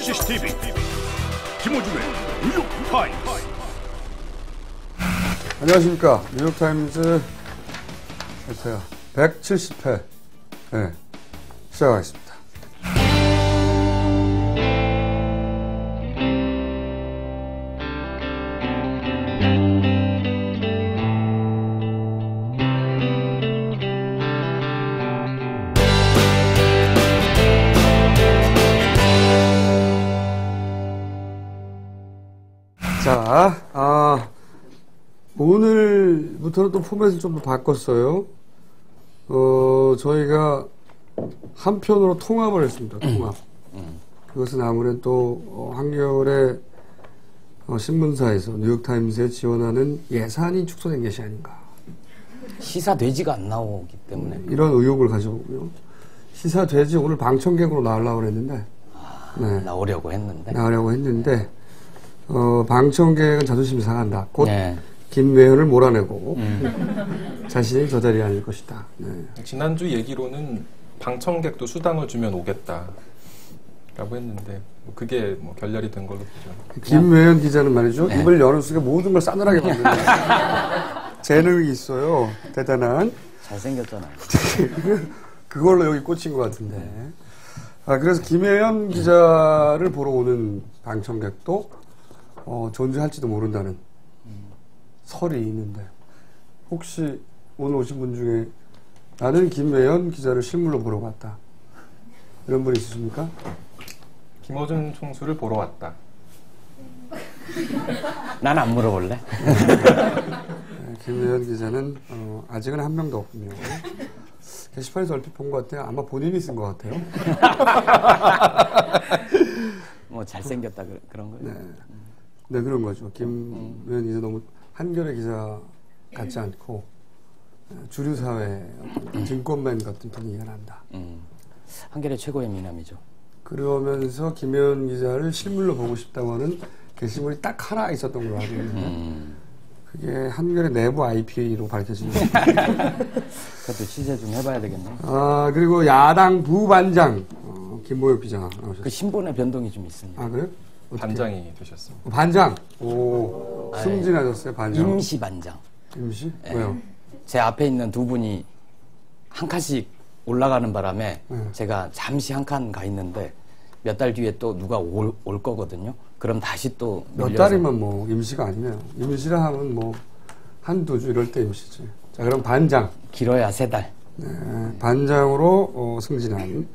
CCTV 김호중의 뉴욕타임스. 안녕하십니까. 뉴욕타임즈 170회 네, 시작하겠습니다. 자, 오늘부터는 또 포맷을 좀 더 바꿨어요. 저희가 한편으로 통합을 했습니다. 통합. 그것은 아무래도 또 한겨울에 신문사에서 뉴욕타임스에 지원하는 예산이 축소된 것이 아닌가. 시사돼지가 안 나오기 때문에. 이런 의혹을 가져오고요. 시사돼지 오늘 방청객으로 나오려고 했는데. 네. 나오려고 했는데. 방청객은 자존심이 상한다. 곧 네. 김외연을 몰아내고 자신이 저 자리에 앉을 것이다. 네. 지난주 얘기로는 방청객도 수당을 주면 오겠다라고 했는데 그게 뭐 결렬이 된 걸로 보죠. 김외연 기자는 말이죠. 네. 입을 여는 순간 모든 걸 싸늘하게 만드는 재능이 있어요. 대단한. 잘생겼잖아요. 그걸로 여기 꽂힌 것 같은데. 그래서 김외연 기자를 보러 오는 방청객도 존재할지도 모른다는 설이 있는데, 혹시 오늘 오신 분 중에 나는 김외연 기자를 실물로 보러 갔다, 이런 분 있으십니까? 김어준 총수를 보러 왔다. 난 안 물어볼래. 네, 김외연 기자는 아직은 한 명도 없군요. 게시판에서 얼핏 본 것 같아요. 아마 본인이 쓴 것 같아요. 뭐 잘생겼다 그런 거요. 네, 그런 거죠. 김외연 기자 너무 한겨레 기자 같지 않고 주류 사회 증권맨 같은 분위기가 난다. 한겨레 최고의 미남이죠. 그러면서 김외연 기자를 실물로 보고 싶다고 하는 게시물이 딱 하나 있었던 걸로 알고 있는데, 그게 한겨레 내부 IP로 밝혀진 거예요. 그것도 취재 좀 해봐야 되겠네. 그리고 야당 부반장 김보엽 기자 나오셨어요. 그 신분의 변동이 좀 있습니다. 그래요? 반장이 되셨습니다. 반장. 오, 승진하셨어요, 반장. 임시 반장. 임시? 네. 왜요? 제 앞에 있는 두 분이 한 칸씩 올라가는 바람에 제가 잠시 한 칸 가 있는데 몇 달 뒤에 또 누가 올 거거든요. 그럼 다시 또 몇 달이면 뭐 임시가 아니네요. 임시라 하면 뭐 한두 주 이럴 때 임시지. 자, 그럼 반장. 길어야 3달. 네, 반장으로 승진한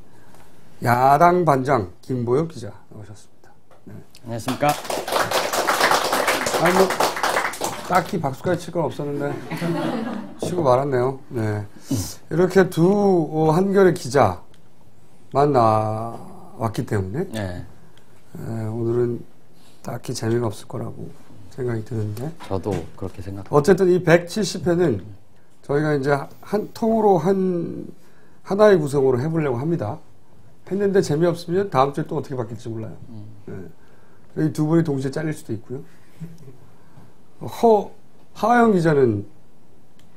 야당 반장 김보엽 기자 나오셨습니다. 네. 안녕하십니까. 아니 뭐 딱히 박수까지 칠 건 없었는데 치고 말았네요. 네. 이렇게 두 한겨레 기자만 나왔기 때문에 네. 오늘은 딱히 재미가 없을 거라고 생각이 드는데, 저도 그렇게 생각합니다. 어쨌든 이 170회는 저희가 이제 한 통으로 하나의 구성으로 해보려고 합니다. 했는데 재미없으면 다음 주에 또 어떻게 바뀔지 몰라요. 네. 이 두 분이 동시에 잘릴 수도 있고요. 하하영 기자는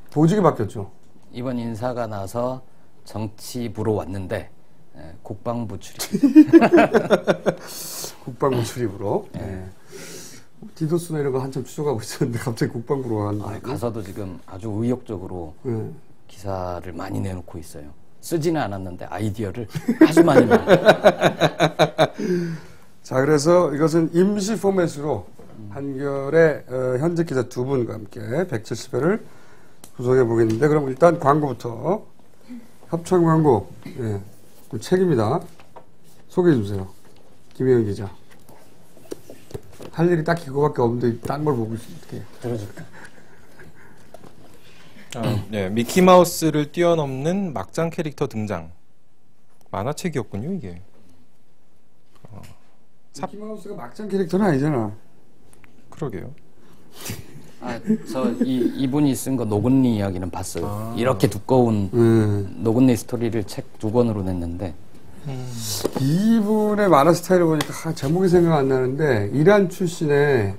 보직이 바뀌었죠. 이번 인사가 나서 정치부로 왔는데 국방부 출입. 국방부 출입으로. 네. 디도스나 이런 거 한참 추적하고 있었는데 갑자기 국방부로 간다. 가서도 지금 아주 의욕적으로 기사를 많이 내놓고 있어요. 쓰지는 않았는데 아이디어를 아주 많이 내요. 자, 그래서 이것은 임시 포맷으로 한겨레 현직 기자 두 분과 함께 170회를 구성해 보겠는데, 그럼 일단 광고부터. 협찬 광고. 네. 책입니다. 소개해 주세요. 김혜연 기자. 할 일이 딱히 그거밖에 없는데 딴 걸 보고 있으면 어떡해. 들어줄까? 네, 미키마우스를 뛰어넘는 막장 캐릭터 등장. 만화책이었군요, 이게. 미키마우스가 막장 캐릭터는 아니잖아. 그러게요. 이분이 쓴 거 노근리 이야기는 봤어요. 이렇게 두꺼운 노근리 스토리를 책 2권으로 냈는데. 이분의 만화 스타일을 보니까 제목이 생각 안 나는데, 이란 출신의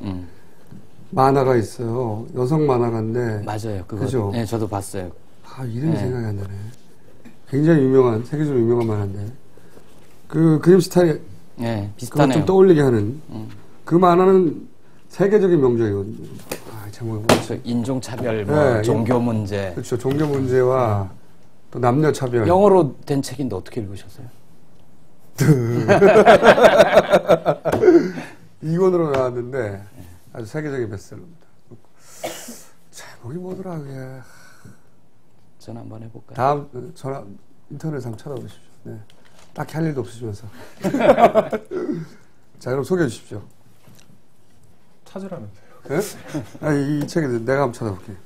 만화가 있어요. 여성 만화가인데. 맞아요. 그거. 그죠? 네, 저도 봤어요. 이름이 생각이 안 나네. 굉장히 유명한, 세계적으로 유명한 만화인데. 그 그림 스타일이 네, 그걸 비슷하네요. 좀 떠올리게 하는 그 만화는 세계적인 명작이거든요. 아, 제목이 뭐죠? 그렇죠. 인종차별, 뭐 네, 종교 문제. 그렇죠. 종교 문제와 또 남녀 차별. 영어로 된 책인데 어떻게 읽으셨어요? 2권으로 나왔는데 아주 세계적인 베스트셀러입니다. 제목이 뭐더라 그게. 전화 한번 해볼까요? 다음 전화 인터넷에 한번 찾아보십시오. 네. 딱히 할 일도 없으시면서. 자, 그럼 소개해 주십시오. 찾으라면서요. 네? 아니, 이 책에 내가 한번 찾아볼게요.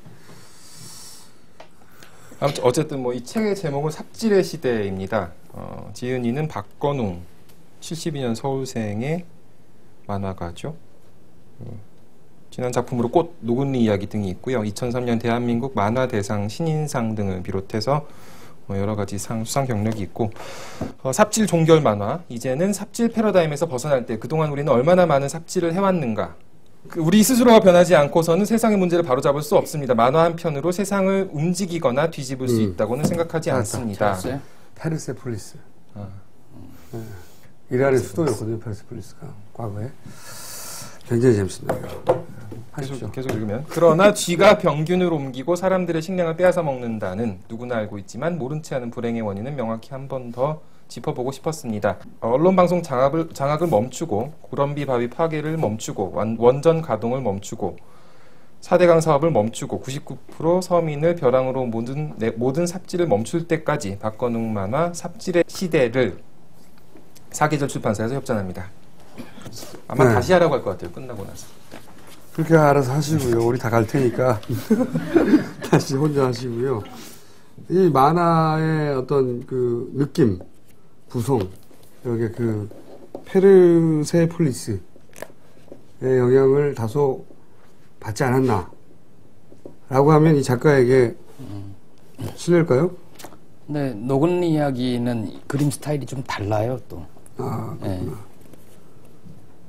아무튼 어쨌든 뭐 이 책의 제목은 삽질의 시대입니다. 지은이는 박건웅 72년 서울생의 만화가죠. 지난 작품으로 꽃, 노근리 이야기 등이 있고요. 2003년 대한민국 만화대상 신인상 등을 비롯해서 여러 가지 수상 경력이 있고 삽질 종결 만화, 이제는 삽질 패러다임에서 벗어날 때 그동안 우리는 얼마나 많은 삽질을 해왔는가. 우리 스스로가 변하지 않고서는 세상의 문제를 바로잡을 수 없습니다. 만화 한 편으로 세상을 움직이거나 뒤집을 수 있다고는 생각하지 않습니다. 페르세폴리스. 네. 이란의 수도였거든요, 페르세폴리스가 과거에. 굉장히 재밌습니다. 하십시오. 계속 읽으면. 그러나 쥐가 병균을 옮기고 사람들의 식량을 빼앗아 먹는다는 누구나 알고 있지만 모른 채 하는 불행의 원인은 명확히 한 번 더 짚어보고 싶었습니다. 언론방송 장악을 멈추고 고런비 바위 파괴를 멈추고 원전 가동을 멈추고 4대강 사업을 멈추고 99% 서민을 벼랑으로 모든 삽질을 멈출 때까지 박건웅 만화 삽질의 시대를 사계절 출판사에서 협찬합니다. 아마 네. 다시 하라고 할 것 같아요. 끝나고 나서. 그렇게 알아서 하시고요. 우리 다 갈 테니까 다시 혼자 하시고요. 이 만화의 어떤 그 느낌, 구성, 여기 그 페르세폴리스의 영향을 다소 받지 않았나 라고 하면 이 작가에게 실례일까요? 네, 노근리 이야기는 그림 스타일이 좀 달라요, 또. 아, 그렇구나. 네.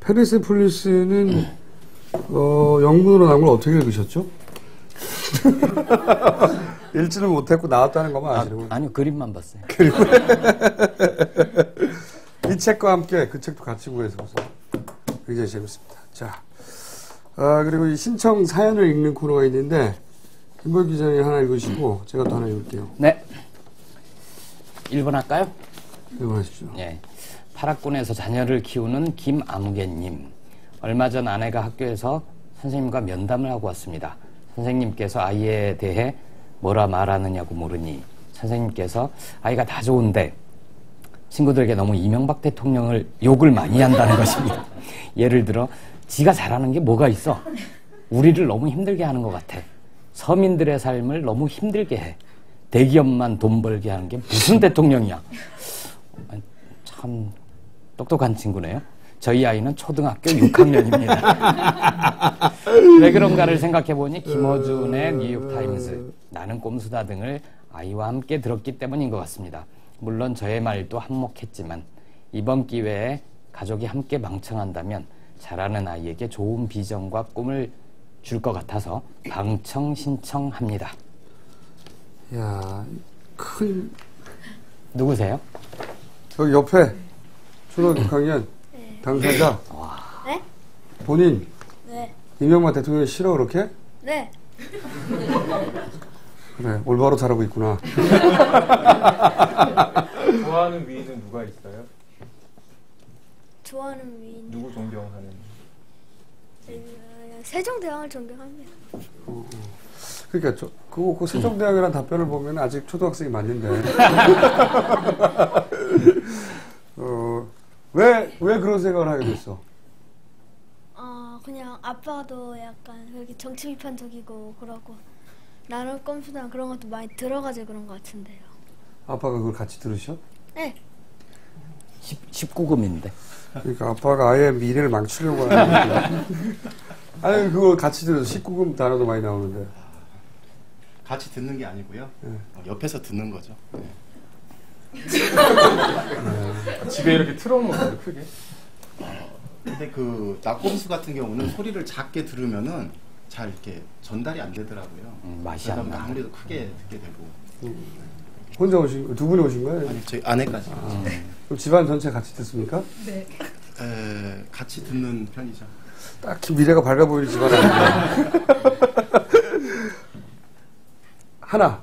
페르세폴리스는 영문으로 나온 걸 어떻게 읽으셨죠? 읽지는 못했고 나왔다는 것만 아시려고. 아니요, 그림만 봤어요. 이 책과 함께 그 책도 같이 구해서 굉장히 재밌습니다. 자, 그리고 이 신청 사연을 읽는 코너가 있는데 김보혁 기자님 하나 읽으시고 제가 또 하나 읽을게요. 네. 1번 할까요? 읽어주십시오. 네. 파락군에서 자녀를 키우는 김아무개님. 얼마 전 아내가 학교에서 선생님과 면담을 하고 왔습니다. 선생님께서 아이에 대해 뭐라 말하느냐고 물으니 선생님께서 아이가 다 좋은데 친구들에게 너무 이명박 대통령을 욕을 많이 한다는 것입니다. 예를 들어 지가 잘하는 게 뭐가 있어? 우리를 너무 힘들게 하는 것 같아. 서민들의 삶을 너무 힘들게 해. 대기업만 돈 벌게 하는 게 무슨 대통령이야. 참 똑똑한 친구네요. 저희 아이는 초등학교 6학년입니다. 왜 그런가를 생각해보니 김어준의 뉴욕타임스, 나는 꼼수다 등을 아이와 함께 들었기 때문인 것 같습니다. 물론 저의 말도 한몫했지만 이번 기회에 가족이 함께 방청한다면 자라는 아이에게 좋은 비전과 꿈을 줄 것 같아서 방청 신청합니다. 야, 큰 누구세요? 여기 옆에 초등학교 6학년 당사자. 네? 본인 네. 이명박 대통령이 싫어 그렇게? 네. 그래, 올바로 잘하고 있구나. 좋아하는 위인은 누가 있어요? 좋아하는 위인. 누구 존경하는? 세종대왕을 존경합니다. 그러니까 그 세종대왕이라는 답변을 보면 아직 초등학생이 맞는데. 왜 그런 생각을 하게 됐어? 그냥 아빠도 약간 그렇게 정치 비판적이고 그러고 나는 꼼수나 그런 것도 많이 들어가지고 그런 것 같은데요. 아빠가 그걸 같이 들으셔? 네. 19금인데. 그러니까 아빠가 아예 미래를 망치려고 하는 아니 그걸 같이 들어서 19금 단어도 많이 나오는데 같이 듣는 게 아니고요. 옆에서 듣는 거죠. 네. 집에 이렇게 틀어놓는 크게? 근데 그 낙곰수 같은 경우는 소리를 작게 들으면은 잘 이렇게 전달이 안 되더라고요. 맛이 안 나. 아무래도 크게 듣게 되고. 혼자 오신 두 분이 오신 거예요? 아니 저희 아내까지. 그럼 집안 전체 같이 듣습니까? 네. 같이 듣는 편이죠. 딱히 미래가 밝아 보이지만 않는데. 하나.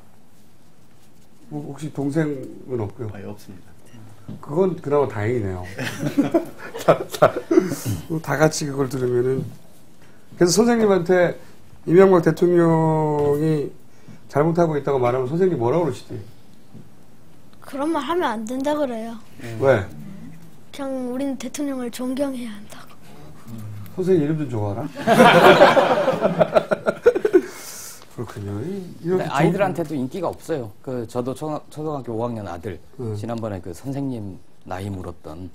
뭐 혹시 동생은 없고요? 아예 없습니다. 그건 그나마 다행이네요. 다 같이 그걸 들으면은. 그래서 선생님한테 이명박 대통령이 잘못하고 있다고 말하면 선생님 뭐라고 그러시지? 그런 말 하면 안 된다 그래요. 왜? 그냥 우리는 대통령을 존경해야 한다고. 선생님 이름 좀 적어라. 그렇군요. 이렇게 아이들한테도 인기가 없어요. 저도 초등학교 5학년 아들 지난번에 그 선생님 나이 물었던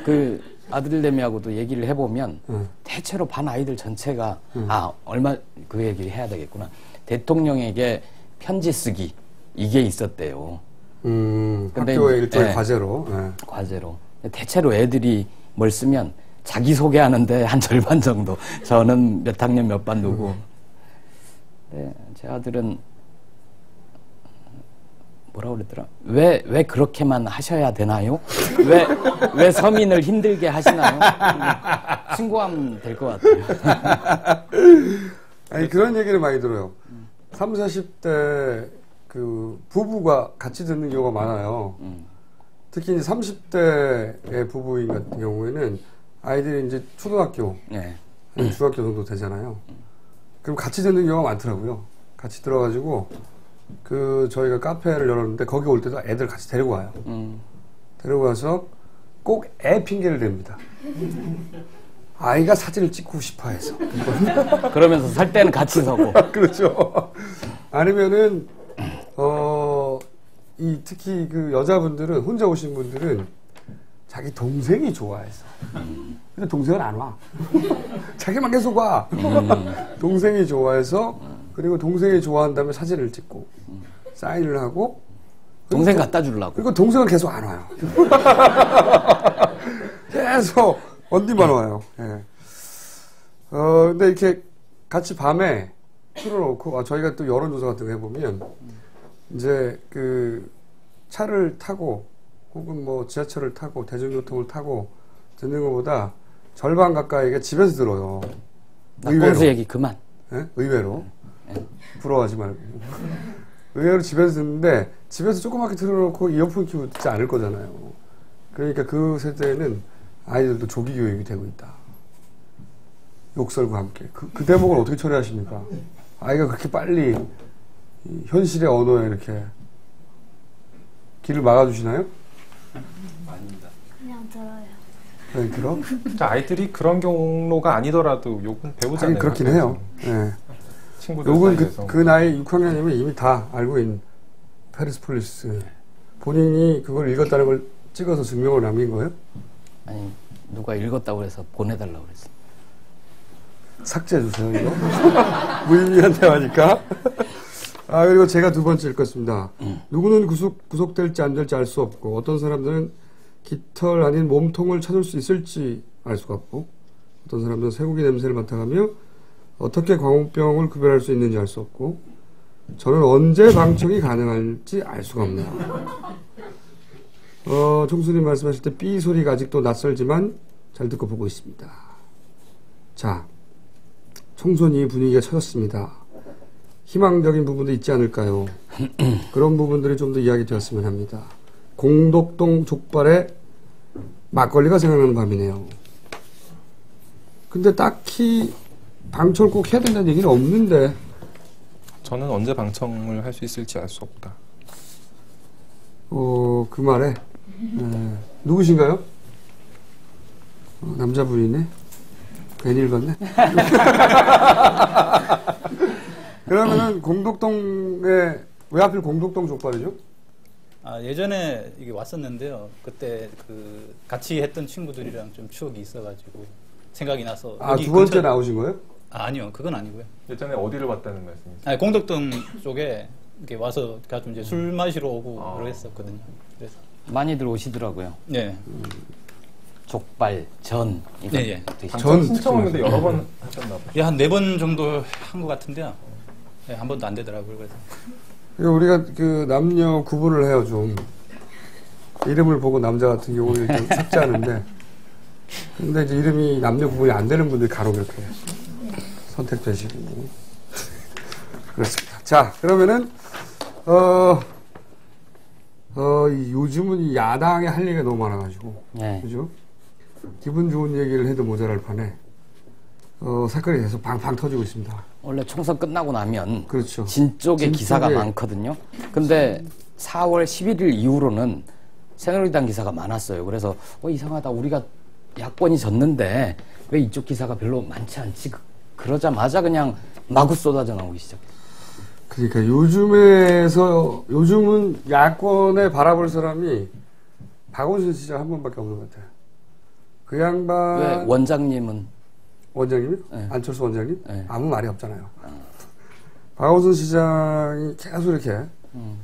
그 아들내미하고도 얘기를 해보면 대체로 반 아이들 전체가 얼마 그 얘기를 해야 되겠구나. 대통령에게 편지 쓰기 이게 있었대요. 근데 학교의 일종의 과제로. 과제로. 대체로 애들이 뭘 쓰면 자기 소개하는데 한 절반 정도. 저는 몇 학년 몇 반 누구. 네, 제 아들은 뭐라고 그랬더라? 왜 그렇게만 하셔야 되나요? 왜 서민을 힘들게 하시나요? 신고하면 될 것 같아요. 아니, 그런 얘기를 많이 들어요. 30, 40대 그 부부가 같이 듣는 경우가 많아요. 특히 이제 30대의 부부인 같은 경우에는 아이들이 이제 초등학교, 네. 중학교 정도 되잖아요. 그럼 같이 듣는 경우가 많더라고요. 같이 들어가지고 저희가 카페를 열었는데 거기 올 때도 애들 같이 데리고 와요. 데리고 와서 꼭 애 핑계를 댑니다. 아이가 사진을 찍고 싶어 해서. 그러면서 살 때는 같이 서고. 그렇죠. 아니면은, 특히 그 여자분들은, 혼자 오신 분들은 자기 동생이 좋아해서. 근데 동생은 안 와. 자기만 계속 와. 동생이 좋아해서, 그리고 동생이 좋아한다면 사진을 찍고, 사인을 하고, 동생 갖다 주려고. 그리고 동생은 계속 안 와요. 계속 언니만 와요. 예. 근데 이렇게 같이 밤에 틀어놓고, 저희가 또 여론조사 같은 거 해보면, 이제 그 차를 타고, 혹은 뭐 지하철을 타고, 대중교통을 타고 듣는 것보다 절반 가까이가 집에서 들어요. 낙곰수 얘기 그만. 예? 의외로. 부러워하지 말고. 의외로 집에서 듣는데, 집에서 조그맣게 틀어놓고 이어폰 끼고 듣지 않을 거잖아요. 그러니까 그 세대에는 아이들도 조기 교육이 되고 있다. 욕설과 함께. 그 대목을 어떻게 처리하십니까? 아이가 그렇게 빨리 현실의 언어에 이렇게 길을 막아주시나요? 아닙니다. 그냥 들어요. 그냥 들어? 아이들이 그런 경로가 아니더라도 욕은 배우잖아요. 하긴 그렇긴 해요. 예. 친구들 욕은 사이에서. 그 나이 6학년이면 이미 다 알고 있는 페르스폴리스. 본인이 그걸 읽었다는 걸 찍어서 증명을 남긴 거예요? 아니 누가 읽었다고 그래서 보내달라고 그랬어. 삭제해주세요, 이거. 무의미한 대화니까. 그리고 제가 두 번째 읽었습니다. 누구는 구속될지 안 될지 알 수 없고, 어떤 사람들은 깃털 아닌 몸통을 찾을 수 있을지 알 수가 없고, 어떤 사람들은 쇠고기 냄새를 맡아가며 어떻게 광우병을 구별할 수 있는지 알 수 없고, 저는 언제 방청이 가능할지 알 수가 없네요. 총수님 말씀하실 때 삐 소리가 아직도 낯설지만 잘 듣고 보고 있습니다. 자, 총선이 분위기가 처졌습니다. 희망적인 부분도 있지 않을까요? 그런 부분들이 좀 더 이야기되었으면 합니다. 공덕동 족발에 막걸리가 생각나는 밤이네요. 근데 딱히 방청을 꼭 해야 된다는 얘기는 없는데. 저는 언제 방청을 할 수 있을지 알 수 없다. 그 말에 누구신가요? 남자분이네. 괜히 읽었네. 그러면은 공덕동에 왜 하필 공덕동 족발이죠? 예전에 이게 왔었는데요. 그때 그 같이 했던 친구들이랑 좀 추억이 있어가지고 생각이 나서. 두 번째 나오신 거예요? 아니요, 그건 아니고요. 예전에 어디를 왔다는 말씀이세요? 공덕동 쪽에 이렇게 와서 가끔 이제 술 마시러 오고 그랬었거든요. 그래서 많이들 오시더라고요. 네. 족발, 전. 네, 전 신청을 근데 여러 번 하셨나 봐요. 예, 한 4번 정도 한 것 같은데요. 네, 한 번도 안 되더라고요. 그래서. 우리가 그 남녀 구분을 해요, 좀. 이름을 보고 남자 같은 경우는 일단 삭제하는데 근데 이제 이름이 남녀 구분이 안 되는 분들이 간혹 이렇게 선택되시고. 그렇습니다. 자, 그러면은, 요즘은 이 야당에 할 얘기가 너무 많아가지고. 네. 그죠? 기분 좋은 얘기를 해도 모자랄 판에, 사건이 계속 팡팡 터지고 있습니다. 원래 총선 끝나고 나면 그렇죠. 진 쪽에 기사가 쪽에. 많거든요. 근데 4월 11일 이후로는 새누리당 기사가 많았어요. 그래서 이상하다. 우리가 야권이 졌는데 왜 이쪽 기사가 별로 많지 않지? 그러자마자 그냥 마구 쏟아져 나오기 시작했어요. 그러니까 요즘은 야권에 바라볼 사람이 박원순 시장 한 번밖에 없는 것 같아요. 그 양반. 왜 원장님은? 원장님이? 네. 안철수 원장님? 네. 아무 말이 없잖아요. 박원순 시장이 계속 이렇게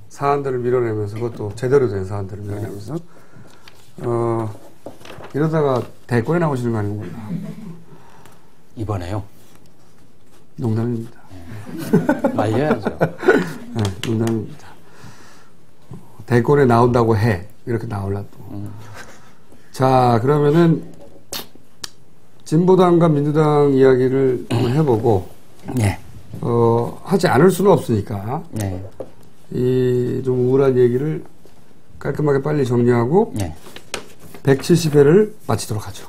사안들을 밀어내면서, 그것도 제대로 된 사안들을 밀어내면서, 이러다가 대권에 나오시는 거 아닌가. 이번에요. 농담입니다. 말려야죠. 네, 농담입니다. 대권에 나온다고 해. 이렇게 나올라 또. 자, 그러면은, 진보당과 민주당 이야기를 한번 해보고, 네. 하지 않을 수는 없으니까, 네. 이 좀 우울한 얘기를 깔끔하게 빨리 정리하고, 네. 170회를 마치도록 하죠.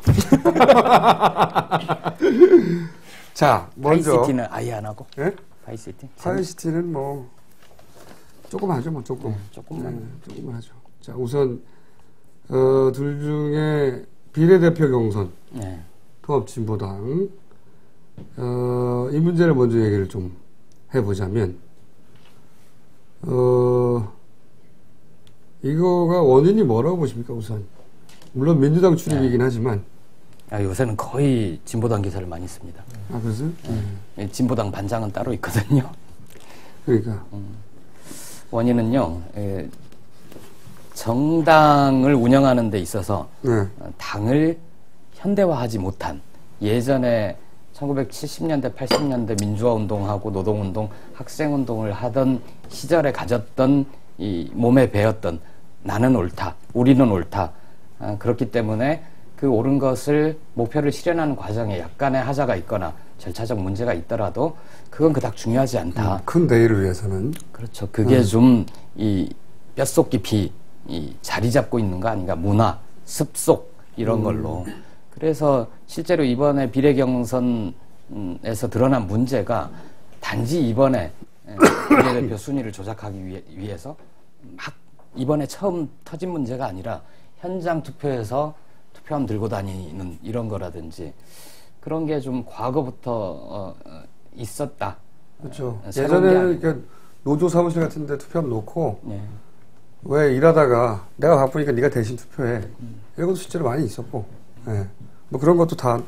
자, 먼저. 파이시티는 아예 안 하고? 예? 파이시티? 파이시티는 뭐, 조금 하죠, 뭐, 조금. 조금만. 네, 조금만 하죠. 자, 우선, 둘 중에 비례대표 경선, 네. 통합진보당, 이 문제를 먼저 얘기를 좀 해보자면, 이거가 원인이 뭐라고 보십니까, 우선? 물론 민주당 출입이긴 하지만. 요새는 거의 진보당 기사를 많이 씁니다. 아, 그래서? 진보당 반장은 따로 있거든요. 그러니까. 원인은요, 정당을 운영하는 데 있어서 네. 당을 현대화하지 못한, 예전에 1970년대, 80년대 민주화 운동하고 노동운동, 학생운동을 하던 시절에 가졌던 이 몸에 배었던 나는 옳다, 우리는 옳다. 그렇기 때문에 그 옳은 것을 목표를 실현하는 과정에 약간의 하자가 있거나 절차적 문제가 있더라도 그건 그닥 중요하지 않다. 큰 대의를 위해서는. 그렇죠. 그게 좀 이 뼛속 깊이 이 자리 잡고 있는 거 아닌가. 문화, 습속 이런 걸로. 그래서 실제로 이번에 비례경선에서 드러난 문제가 단지 이번에 비례대표 순위를 조작하기 위해서 막 이번에 처음 터진 문제가 아니라 현장 투표에서 투표함 들고 다니는 이런 거라든지 그런 게 좀 과거부터 있었다. 그렇죠. 새로운 게 예전에는 그러니까 노조 사무실 같은 데 투표함 놓고 네. 왜 일하다가 내가 바쁘니까 네가 대신 투표해. 이런 것도 실제로 많이 있었고. 예. 뭐 그런 것도 다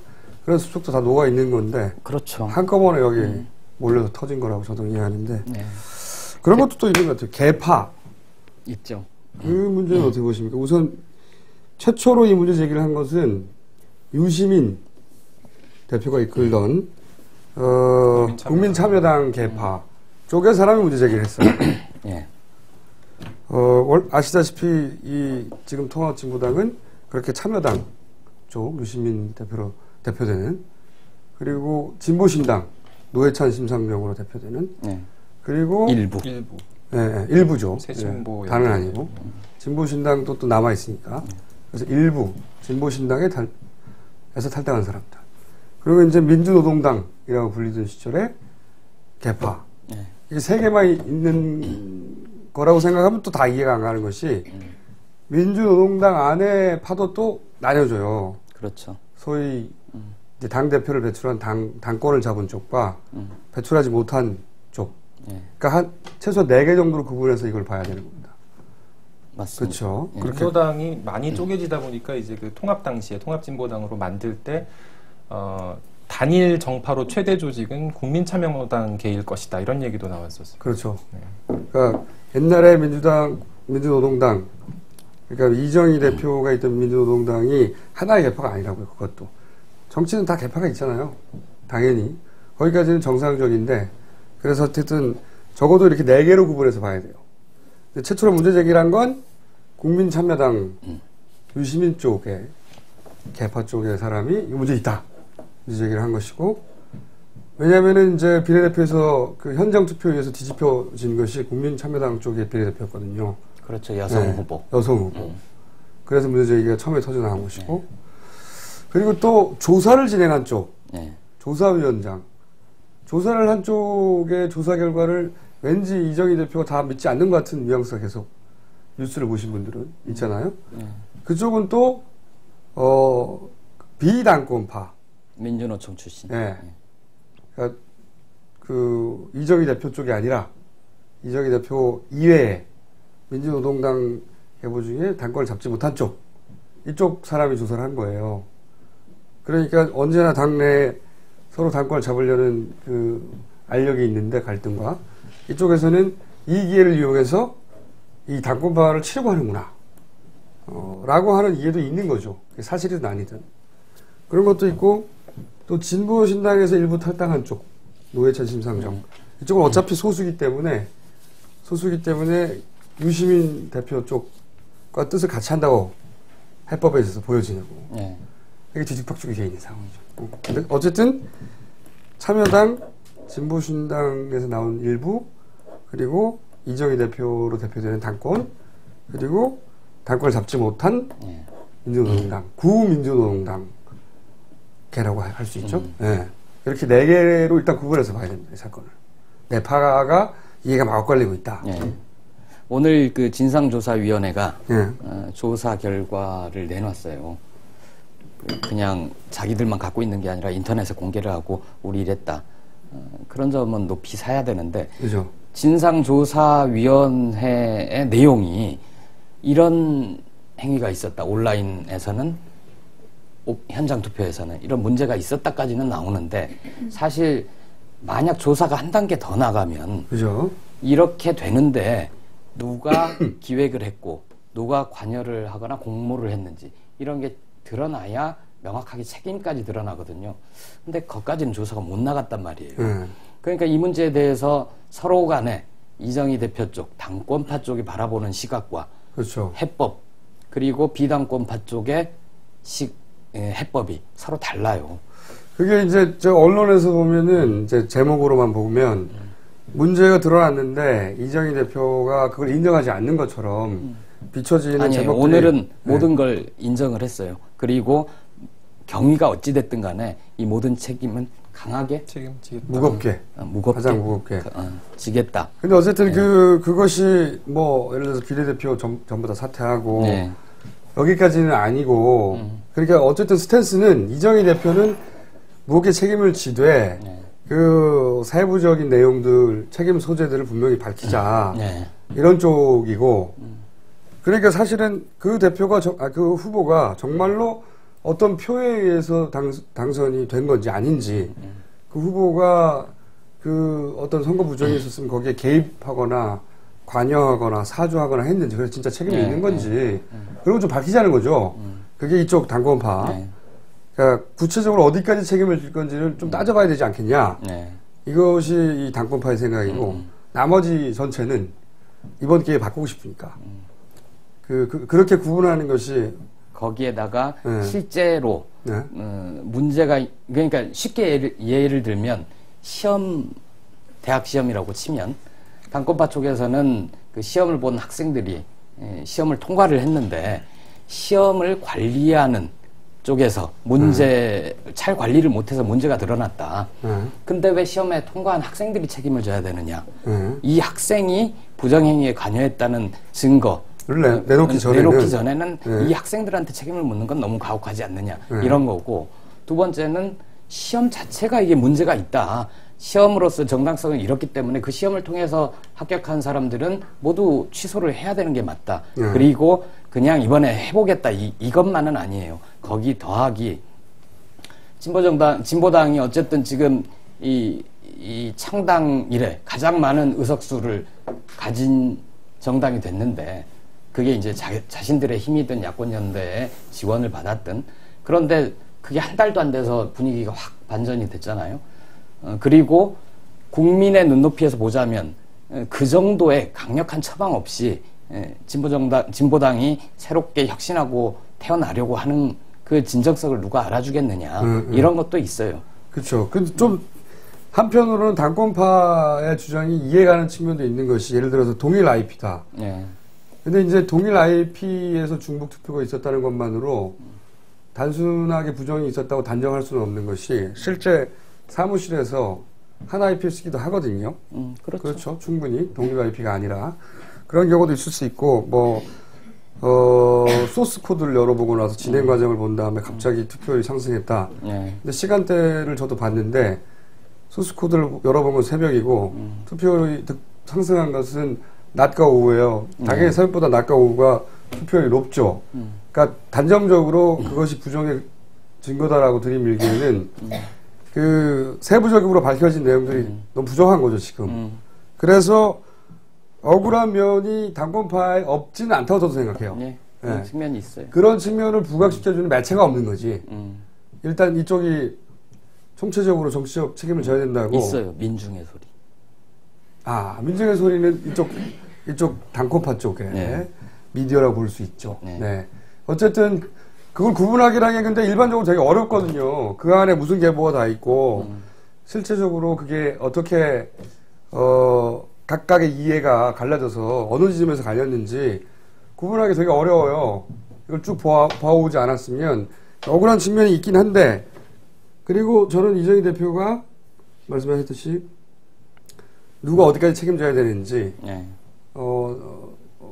그런 습속도 다 녹아 있는 건데 그렇죠. 한꺼번에 여기 몰려서 터진 거라고 저도 이해하는데 네. 그런 것도 또 있는 것 같아요. 개파. 있죠. 그 문제는 어떻게 보십니까? 우선 최초로 이 문제 제기를 한 것은 유시민 대표가 이끌던 국민참여당 개파 쪽의 사람이 문제 제기를 했어요. 예. 아시다시피 이 지금 통합진보당은 그렇게 참여당 쪽 유시민 대표로 대표되는, 그리고 진보신당 노회찬 심상정으로 대표되는, 네. 그리고 일부. 일부죠. 새진보 다는 아니고 진보신당도 또 남아 있으니까. 그래서 일부 진보신당에서 탈당한 사람들. 그리고 이제 민주노동당이라고 불리던 시절에 개파. 네. 이 세 개만 있는 거라고 생각하면 또 다 이해가 안 가는 것이 민주노동당 안에 파도 또 나뉘어져요. 그렇죠. 소위 이제 당 대표를 배출한 당권을 잡은 쪽과 배출하지 못한 쪽. 예. 그러니까 최소 4개 정도로 구분해서 이걸 봐야 되는 겁니다. 맞습니다. 그렇죠. 예. 그렇게 진보당이 많이 쪼개지다 보니까 이제 그 통합 당시에 통합진보당으로 만들 때 단일 정파로 최대 조직은 국민참여당 계일 것이다, 이런 얘기도 나왔었어요. 그렇죠. 그러니까 옛날에 민주노동당, 그러니까 이정희 대표가 있던 민주노동당이 하나의 개파가 아니라고요. 그것도 정치는 다 개파가 있잖아요. 당연히 거기까지는 정상적인데, 그래서 어쨌든 적어도 이렇게 4개로 구분해서 봐야 돼요. 최초로 문제 제기를 한 건 국민참여당 유시민 쪽에 개파 쪽의 사람이 이 문제 있다. 이 얘기를 한 것이고, 왜냐면은 이제 비례대표에서 그 현장 투표에서 뒤집혀진 것이 국민참여당 쪽의 비례대표였거든요. 그렇죠. 여성 후보. 여성 후보. 그래서 문제제기가 처음에 터져나간 것이고, 그리고 또 조사를 진행한 쪽, 조사위원장. 조사를 한 쪽의 조사 결과를 왠지 이정희 대표가 다 믿지 않는 것 같은 뉘앙스가 계속 뉴스를 보신 분들은 있잖아요. 그쪽은 또, 비당권파. 민주노총 출신. 네. 그러니까 그 이정희 대표 쪽이 아니라 이정희 대표 이외에 민주노동당 후보 중에 당권을 잡지 못한 쪽, 이쪽 사람이 조사를 한 거예요. 그러니까 언제나 당내 서로 당권을 잡으려는 그 알력이 있는데 갈등과 이쪽에서는 이 기회를 이용해서 이 당권파를 치려고 하는구나. 라고 하는 이해도 있는 거죠. 사실이든 아니든. 그런 것도 있고 또 진보신당에서 일부 탈당한 쪽, 노회찬 심상정. 이쪽은 어차피 소수기 때문에 유시민 대표 쪽과 뜻을 같이 한다고 해법에 있어서 보여지냐고. 이게 뒤죽박죽이 돼 있는 상황이죠. 근데 어쨌든 참여당, 진보신당에서 나온 일부, 그리고 이정희 대표로 대표되는 당권, 그리고 당권을 잡지 못한 민주노동당, 구민주노동당 개라고 할 수 있죠. 이렇게 4개로 일단 구분해서 봐야 됩니다. 이 사건을. 내파가 이해가 막 엇갈리고 있다. 오늘 그 진상조사위원회가 조사 결과를 내놨어요. 그냥 자기들만 갖고 있는 게 아니라 인터넷에 공개를 하고 우리 이랬다. 그런 점은 높이 사야 되는데 그죠. 진상조사위원회의 내용이 이런 행위가 있었다. 온라인에서는 현장 투표에서는 이런 문제가 있었다까지는 나오는데 사실 만약 조사가 한 단계 더 나가면 그죠. 이렇게 되는데 누가 기획을 했고 누가 관여를 하거나 공모를 했는지 이런 게 드러나야 명확하게 책임까지 드러나거든요. 근데 거기까지는 조사가 못 나갔단 말이에요. 그러니까 이 문제에 대해서 서로 간에 이정희 대표 쪽, 당권파 쪽이 바라보는 시각과 그렇죠. 해법 그리고 비당권파 쪽의 해법이 서로 달라요. 그게 이제 저 언론에서 보면은 이제 제목으로만 보면 문제가 드러났는데 이정희 대표가 그걸 인정하지 않는 것처럼 비춰지는 아니에요. 제목들이 오늘은 모든 걸 인정을 했어요. 그리고 경위가 어찌됐든 간에 이 모든 책임은 강하게 책임지겠다. 무겁게 가장 무겁게 지겠다. 근데 어쨌든 그것이 뭐 예를 들어서 비례대표 전부 다 사퇴하고 여기까지는 아니고 그러니까 어쨌든 스탠스는 이정희 대표는 무겁게 책임을 지되 그 세부적인 내용들 책임 소재들을 분명히 밝히자 이런 쪽이고 그러니까 사실은 그 대표가 그 후보가 정말로 어떤 표에 의해서 당선이 된 건지 아닌지 그 후보가 그 어떤 선거 부정이 있었으면 거기에 개입하거나 관여하거나 사주하거나 했는지 그래서 진짜 책임이 있는 건지 그런 거 좀 밝히자는 거죠. 그게 이쪽 당권파. 그러니까 구체적으로 어디까지 책임을 질 건지를 좀 따져봐야 되지 않겠냐. 이것이 이 당권파의 생각이고 나머지 전체는 이번 기회에 바꾸고 싶으니까 그렇게 구분하는 것이 거기에다가 실제로 문제가 그러니까 쉽게 예를 들면 대학 시험이라고 치면 당권파 쪽에서는 그 시험을 본 학생들이 시험을 통과를 했는데 시험을 관리하는 쪽에서 잘 관리를 못해서 문제가 드러났다. 근데 왜 시험에 통과한 학생들이 책임을 져야 되느냐. 이 학생이 부정행위에 관여했다는 증거를 내놓기 전에는 이 학생들한테 책임을 묻는 건 너무 가혹하지 않느냐. 이런 거고. 두 번째는 시험 자체가 이게 문제가 있다. 시험으로서 정당성은 이렇기 때문에 그 시험을 통해서 합격한 사람들은 모두 취소를 해야 되는 게 맞다. 그리고 그냥 이번에 해보겠다 이것만은 아니에요. 거기 더하기 진보당이 어쨌든 지금 이 창당 이래 가장 많은 의석수를 가진 정당이 됐는데 그게 이제 자신들의 힘이든 야권연대의 지원을 받았든 그런데 그게 한 달도 안 돼서 분위기가 확 반전이 됐잖아요. 그리고 국민의 눈높이에서 보자면 그 정도의 강력한 처방 없이 진보당이 새롭게 혁신하고 태어나려고 하는 그 진정성을 누가 알아주겠느냐 이런 것도 있어요. 그렇죠. 근데 좀 한편으로는 당권파의 주장이 이해가는 측면도 있는 것이 예를 들어서 동일 IP다. 예. 근데 이제 동일 IP에서 중복 투표가 있었다는 것만으로 단순하게 부정이 있었다고 단정할 수는 없는 것이 실제 사무실에서 한 IP를 쓰기도 하거든요. 그렇죠. 그렇죠. 충분히 동일 IP가 아니라 그런 경우도 있을 수 있고 소스 코드를 열어보고 나서 진행 과정을 본 다음에 갑자기 투표율이 상승했다. 예. 근데 시간대를 저도 봤는데 소스 코드를 열어본 건 새벽이고 투표율이 상승한 것은 낮과 오후예요. 당연히 새벽보다 낮과 오후가 투표율이 높죠. 그러니까 단정적으로 그것이 부정의 증거다라고 들이밀기에는 그 세부적으로 밝혀진 내용들이 너무 부정한 거죠 지금. 그래서 억울한 면이 당권파에 없지는 않다고 저도 생각해요. 예. 그런 예. 측면이 있어요. 그런 측면을 부각시켜주는 매체가 없는 거지. 일단 이쪽이 총체적으로 정치적 책임을 져야 된다고. 있어요. 민중의 소리. 아, 민중의 소리는 이쪽 당권파 쪽에 네. 미디어라고 볼 수 있죠. 네. 네. 어쨌든 그걸 구분하기라는 게 근데 일반적으로 되게 어렵거든요. 그 안에 무슨 계보가 다 있고 실제적으로 그게 어떻게 각각의 이해가 갈라져서 어느 지점에서 갈렸는지 구분하기 되게 어려워요. 이걸 쭉 봐오지 않았으면 억울한 측면이 있긴 한데 그리고 저는 이정희 대표가 말씀하셨듯이 누가 어디까지 책임져야 되는지 네.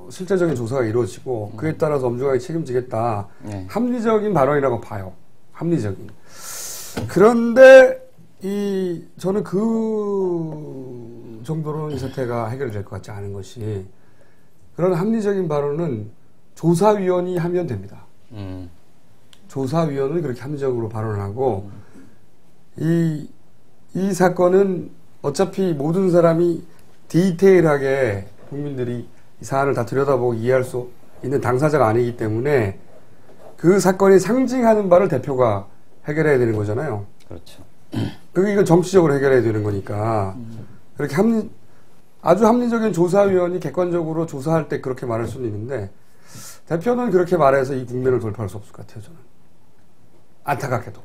실제적인 조사가 이루어지고 그에 따라서 엄중하게 책임지겠다. 네. 합리적인 발언이라고 봐요. 합리적인. 그런데 저는 그 정도로는 이 사태가 해결될 것 같지 않은 것이 그런 합리적인 발언은 조사위원이 하면 됩니다. 조사위원은 그렇게 합리적으로 발언을 하고 이 사건은 어차피 모든 사람이 디테일하게 국민들이 이 사안을 다 들여다보고 이해할 수 있는 당사자가 아니기 때문에 그 사건이 상징하는 바를 대표가 해결해야 되는 거잖아요. 그렇죠. 이건 정치적으로 해결해야 되는 거니까 그렇게 아주 합리적인 조사위원이 객관적으로 조사할 때 그렇게 말할 수는 있는데 대표는 그렇게 말해서 이 국면을 돌파할 수 없을 것 같아요. 저는 안타깝게도.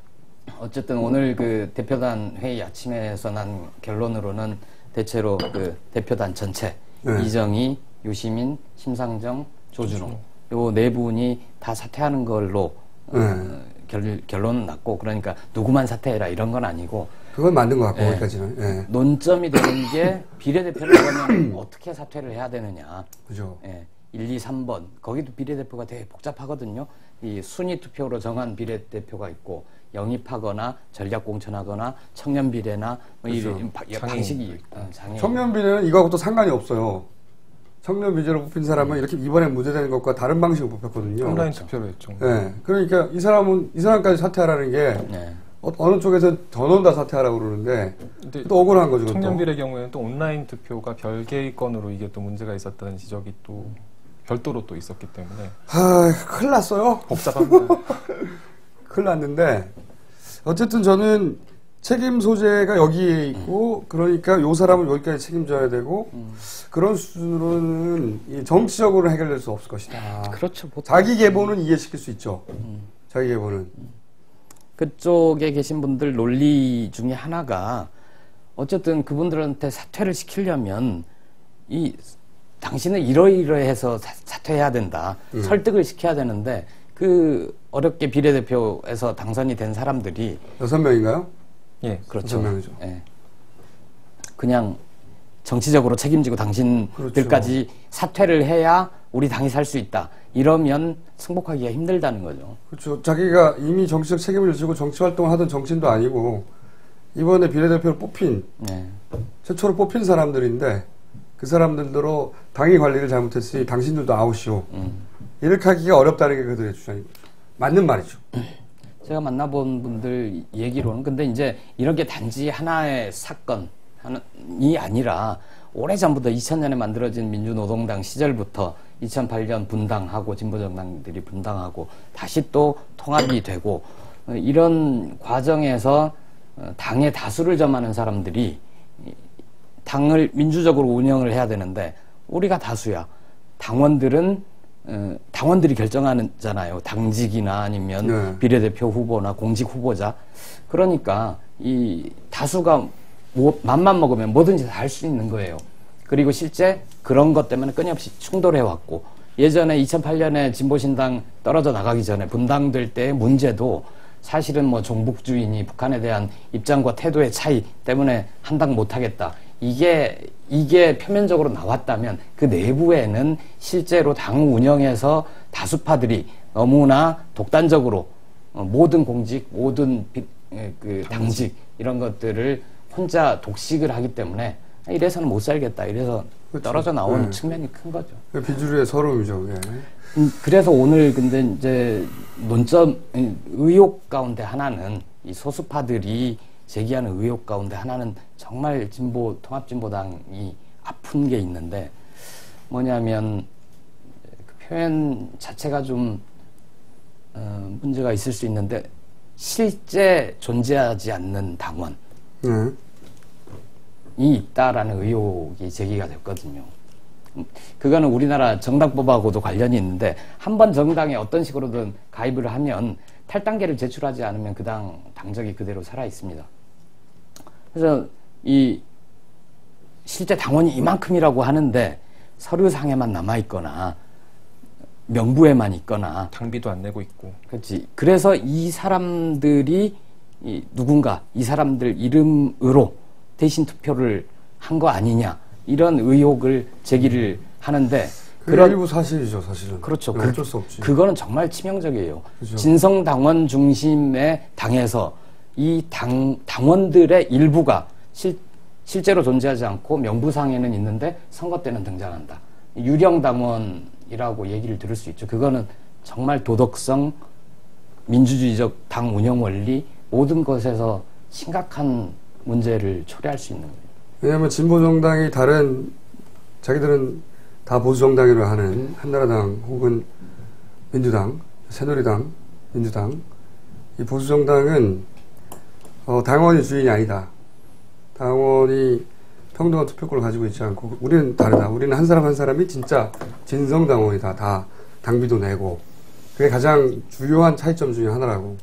어쨌든 오늘 그 대표단 회의 아침에서 난 결론으로는 대체로 그 대표단 전체 네. 이정희, 유시민, 심상정, 조준호 요 네 분이 다 사퇴하는 걸로 결론은 났고 그러니까 누구만 사퇴해라 이런 건 아니고 그건 맞는 것 같고 예. 거기까지는. 예. 논점이 되는 게 비례대표를 그러면 어떻게 사퇴를 해야 되느냐. 그죠. 예. 1, 2, 3번 거기도 비례대표가 되게 복잡하거든요. 이 순위 투표로 정한 비례대표가 있고 영입하거나 전략 공천하거나 청년 비례나 뭐 이런 방식이 장애. 청년 비례는 이거하고 또 상관이 없어요. 청년 비례로 뽑힌 사람은 이렇게 이번에 무죄되는 것과 다른 방식으로 뽑혔거든요. 온라인 투표로 했죠. 네. 그러니까 이 사람까지 사퇴하라는 게 네. 어느 쪽에서 전원 다 사퇴하라고 그러는데 또 억울한 거죠. 청년 비례 경우에는 또 온라인 투표가 별개의 건으로 이게 또 문제가 있었다는 지적이 또 별도로 또 있었기 때문에 큰일 났어요. 복잡합니다. 큰일 났는데 어쨌든 저는 책임 소재가 여기에 있고 그러니까 요 사람은 여기까지 책임져야 되고 그런 수준으로는 이 정치적으로 해결될 수 없을 것이다. 그렇죠. 자기 계보는 이해시킬 수 있죠. 자기 계보는. 그쪽에 계신 분들 논리 중에 하나가 어쨌든 그분들한테 사퇴를 시키려면 당신은 이러이러해서 사퇴해야 된다. 설득을 시켜야 되는데 그 어렵게 비례대표에서 당선이 된 사람들이 6명인가요? 예, 그렇죠. 6명이죠. 예. 그냥 정치적으로 책임지고 당신들까지 그렇죠. 사퇴를 해야 우리 당이 살 수 있다. 이러면 승복하기가 힘들다는 거죠. 그렇죠. 자기가 이미 정치적 책임을 지고 정치 활동을 하던 정치인도 아니고 이번에 비례대표를 뽑힌 네. 최초로 뽑힌 사람들인데 그 사람들로 당의 관리를 잘못했으니 당신들도 아웃이오. 이렇게 하기가 어렵다는 게 그들의 주장이죠. 맞는 말이죠. 제가 만나본 분들 얘기로는 근데 이제 이런 게 단지 하나의 사건이 아니라 오래전부터 2000년에 만들어진 민주노동당 시절부터 2008년 분당하고 진보정당들이 분당하고 다시 또 통합이 되고 이런 과정에서 당의 다수를 점하는 사람들이 당을 민주적으로 운영을 해야 되는데 우리가 다수야. 당원들은 당원들이 결정하잖아요. 당직이나 아니면 네. 비례대표 후보나 공직 후보자. 그러니까 이 다수가 맘만 먹으면 뭐든지 다 할 수 있는 거예요. 그리고 실제 그런 것 때문에 끊임없이 충돌해왔고, 예전에 2008년에 진보신당 떨어져 나가기 전에 분당될 때의 문제도 사실은 뭐 종북주의니 북한에 대한 입장과 태도의 차이 때문에 한당 못하겠다. 이게 표면적으로 나왔다면 그 내부에는 실제로 당 운영에서 다수파들이 너무나 독단적으로 모든 공직, 모든 그 당직 이런 것들을 혼자 독식을 하기 때문에 이래서는 못 살겠다. 이래서 그렇죠. 떨어져 나온 네. 측면이 큰 거죠. 비주류의 서러움이죠. 예. 그래서 오늘 근데 이제 논점 의혹 가운데 하나는 이 소수파들이 제기하는 의혹 가운데 하나는 정말 통합진보당이 아픈 게 있는데 뭐냐면 그 표현 자체가 좀 문제가 있을 수 있는데 실제 존재하지 않는 당원이 있다라는 의혹이 제기가 됐거든요. 그거는 우리나라 정당법하고도 관련이 있는데 한 번 정당에 어떤 식으로든 가입을 하면 탈당계를 제출하지 않으면 그 당적이 그대로 살아 있습니다. 그래서 이 실제 당원이 이만큼이라고 하는데 서류상에만 남아 있거나 명부에만 있거나 당비도 안 내고 있고. 그렇지. 그래서 이 사람들이 누군가 이 사람들 이름으로 대신 투표를 한 거 아니냐 이런 의혹을 제기를 하는데 그런 일부 사실이죠, 사실은. 그렇죠. 어쩔 수 없지. 그거는 정말 치명적이에요. 그렇죠. 진성 당원 중심의 당에서 이 당원들의 일부가 실제로 존재하지 않고 명부상에는 있는데 선거 때는 등장한다. 유령 당원이라고 얘기를 들을 수 있죠. 그거는 정말 도덕성, 민주주의적 당 운영 원리 모든 것에서 심각한 문제를 초래할 수 있는 거예요. 왜냐하면 진보정당이 다른 자기들은 다 보수정당이라고 하는 한나라당 혹은 민주당, 새누리당, 민주당 이 보수정당은 당원이 주인이 아니다. 당원이 평등한 투표권을 가지고 있지 않고 우리는 다르다. 우리는 한 사람 한 사람이 진짜 진성당원이다. 다 당비도 내고 그게 가장 주요한 차이점 중에 하나라고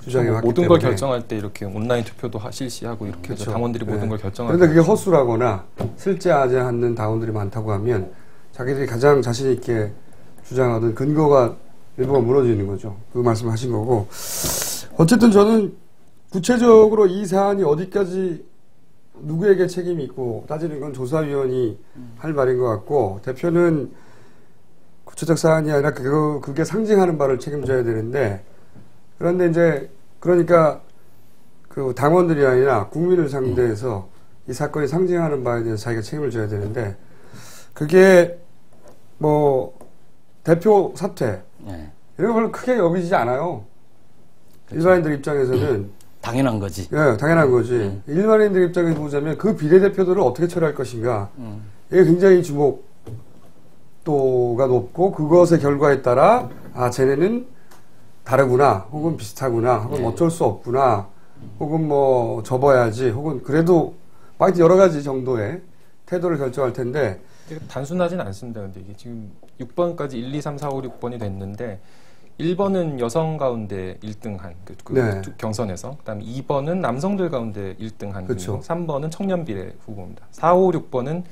주장해왔기 모든 때문에 걸 결정할 때 이렇게 온라인 투표도 실시하고 이렇게 해서 그렇죠. 당원들이 모든 걸 결정하고. 그런데 그게 허술하거나 실제하지 않는 당원들이 많다고 하면 자기들이 가장 자신 있게 주장하던 근거가 일부가 무너지는 거죠. 그 말씀하신 거고. 어쨌든 저는 구체적으로 이 사안이 어디까지 누구에게 책임이 있고 따지는 건 조사위원이 할 말인 것 같고 대표는 구체적 사안이 아니라 그게 상징하는 바를 책임져야 되는데 그런데 이제 그러니까 그 당원들이 아니라 국민을 상대해서 이 사건이 상징하는 바에 대해서 자기가 책임을 져야 되는데 그게 뭐 대표 사퇴 이런 걸 크게 여기지 않아요. 그렇죠. 일반인들 입장에서는 당연한 거지. 예, 당연한 거지. 일반인들 입장에서 보자면 그 비례대표들을 어떻게 처리할 것인가 이게 굉장히 주목도가 높고 그것의 결과에 따라 쟤네는 다르구나, 혹은 비슷하구나, 혹은 어쩔 수 없구나, 혹은 뭐 접어야지, 혹은 그래도 막 여러 가지 정도의 태도를 결정할 텐데 단순하진 않습니다. 근데 이게 지금 6번까지 1, 2, 3, 4, 5, 6번이 됐는데 1번은 여성 가운데 1등한 네. 경선에서 그다음에 2번은 남성들 가운데 1등한 그렇죠. 3번은 청년 비례 후보입니다. 4, 5, 6번은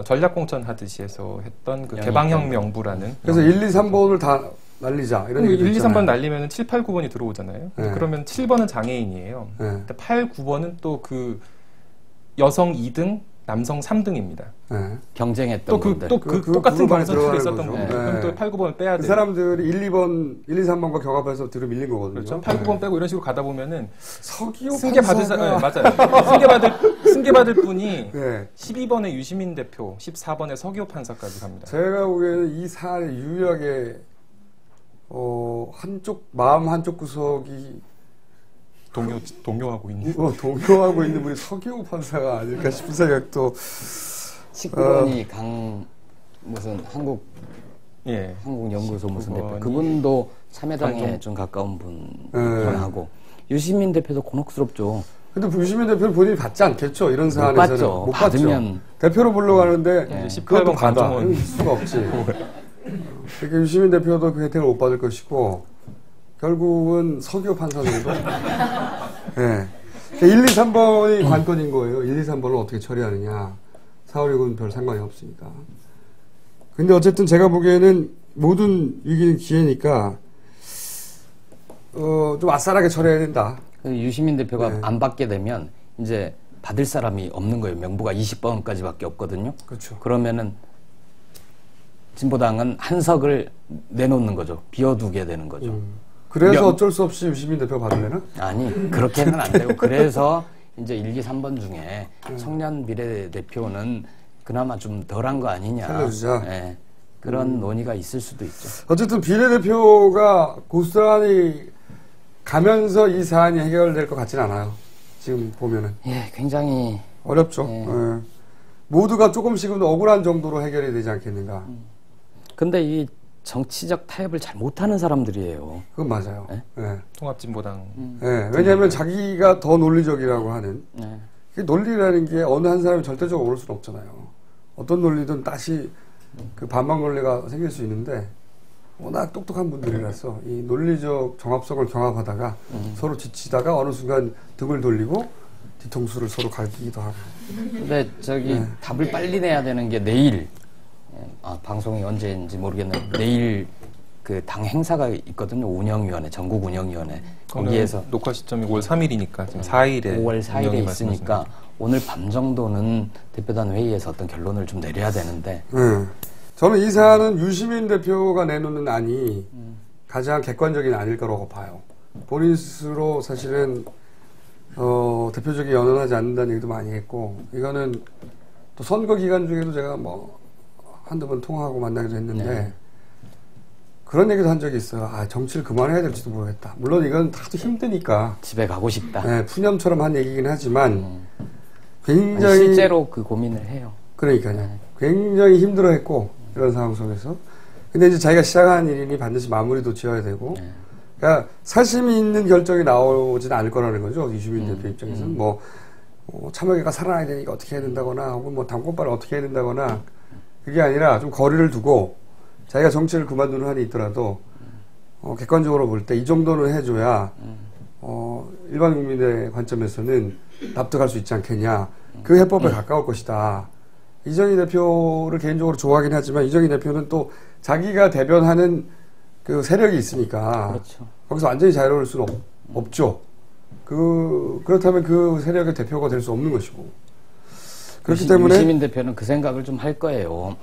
전략공천 하듯이 해서 했던 그 개방형 명부라는 그래서 1, 2, 3번을 다 날리자 이런 얘기도 1, 2, 있잖아요. 3번 날리면 7, 8, 9번이 들어오잖아요. 네. 그러면 7번은 장애인이에요. 네. 8, 9번은 또 그 여성 2등, 남성 3등입니다. 네. 경쟁했던 분들. 똑같은 그룹 안에 경선에서 들어가는 있었던 거죠. 거예요. 네. 그럼 또 8, 9번을 빼야 그 돼요. 사람들이 1, 3번과 경합해서 뒤로 밀린 거거든요. 그렇죠. 8, 9번 빼고 이런 식으로 가다 보면은 서기호 승계 받을 판사가 맞아요. 승계 받을 분이 네. 12번의 유시민 대표, 14번의 서기호 판사까지 갑니다. 제가 보기에는 이 사안에 유일하게 마음 한쪽 구석이 동요하고 있는. 동요하고 있는 분이 서기호 판사가 아닐까 싶은 생각도 19번이 무슨 한국연구소 무슨 대표 그분도 참여당에 좀 가까운 분하고 유시민 대표도 곤혹스럽죠. 근데 유시민 대표는 본인이 받지 않겠죠. 이런 사안에서는 못 받죠. 받으면 대표로 불러가는데 18번 받아. 강정원 수가 없지. 그러니까 유시민 대표도 그 혜택을 못 받을 것이고 결국은 서기호 판사 정도. 네. 1, 2, 3번이 관건인 거예요. 1, 2, 3번을 어떻게 처리하느냐. 4, 5, 6은 별 상관이 없으니까. 근데 어쨌든 제가 보기에는 모든 위기는 기회니까 좀 아싸하게 처리해야 된다. 유시민 대표가 네. 안 받게 되면 이제 받을 사람이 없는 거예요. 명부가 20번까지밖에 없거든요. 그렇죠. 그러면은 진보당은 한 석을 내놓는 거죠. 비워두게 되는 거죠. 그래서 어쩔 수 없이 유시민 대표 받으려나? 아니, 그렇게는 안 되고. 그래서 이제 1, 2, 3번 중에 청년 비례대표는 그나마 좀 덜한 거 아니냐. 살려주자. 예, 그런 논의가 있을 수도 있죠. 어쨌든 비례대표가 고스란히 가면서 이 사안이 해결될 것 같지는 않아요. 지금 보면은. 예, 굉장히. 어렵죠. 예. 예. 모두가 조금씩은 억울한 정도로 해결이 되지 않겠는가. 근데 이 정치적 타협을 잘 못하는 사람들이에요. 그건 맞아요. 예? 예. 통합진보당 예. 왜냐하면 자기가 더 논리적이라고 하는. 예. 그 논리라는 게 어느 한 사람이 절대적으로 옳을 수는 없잖아요. 어떤 논리든 다시 그 반박 논리가 생길 수 있는데 워낙 똑똑한 분들이라서 이 논리적 정합성을 경합하다가 서로 지치다가 어느 순간 등을 돌리고 뒤통수를 서로 갈기기도 하고. 근데 저기 답을 빨리 내야 되는 게 내일. 방송이 언제인지 모르겠는데 내일 그 당 행사가 있거든요. 운영위원회, 전국 운영위원회. 거기에서 녹화 시점이 5월 3일이니까 지금 4일에 5월 4일에 있으니까 오늘 밤 정도는 대표단 회의에서 어떤 결론을 좀 내려야 되는데. 저는 이 사안은 유시민 대표가 내놓는 안이 가장 객관적인 안일 거라고 봐요. 본인 스스로 사실은 대표적이 연연하지 않는다는 얘기도 많이 했고, 이거는 또 선거 기간 중에도 제가 뭐 한두 번 통화하고 만나기도 했는데 네. 그런 얘기도 한 적이 있어요. 아, 정치를 그만해야 될지도 모르겠다. 물론 이건 다도 힘드니까 집에 가고 싶다. 네, 푸념처럼 한 얘기긴 하지만 굉장히 아니, 실제로 그 고민을 해요. 그러니까요. 네. 굉장히 힘들어했고 이런 상황 속에서. 근데 이제 자기가 시작한 일이니 반드시 마무리도 지어야 되고. 네. 그러니까 사심이 있는 결정이 나오지는 않을 거라는 거죠. 이주민 대표 입장에서는 참여계가 살아나야 되니까 어떻게 해야 된다거나 혹은 뭐 당권발을 어떻게 해야 된다거나 그게 아니라 좀 거리를 두고 자기가 정치를 그만두는 한이 있더라도 객관적으로 볼 때 이 정도는 해줘야 일반 국민의 관점에서는 납득할 수 있지 않겠냐. 그 해법에 가까울 것이다. 이정희 대표를 개인적으로 좋아하긴 하지만 이정희 대표는 또 자기가 대변하는 그 세력이 있으니까 그렇죠. 거기서 완전히 자유로울 수는 없죠. 그렇다면 그 세력의 대표가 될 수 없는 것이고. 그렇기 때문에 유시민 대표는 그 생각을 좀 할 거예요.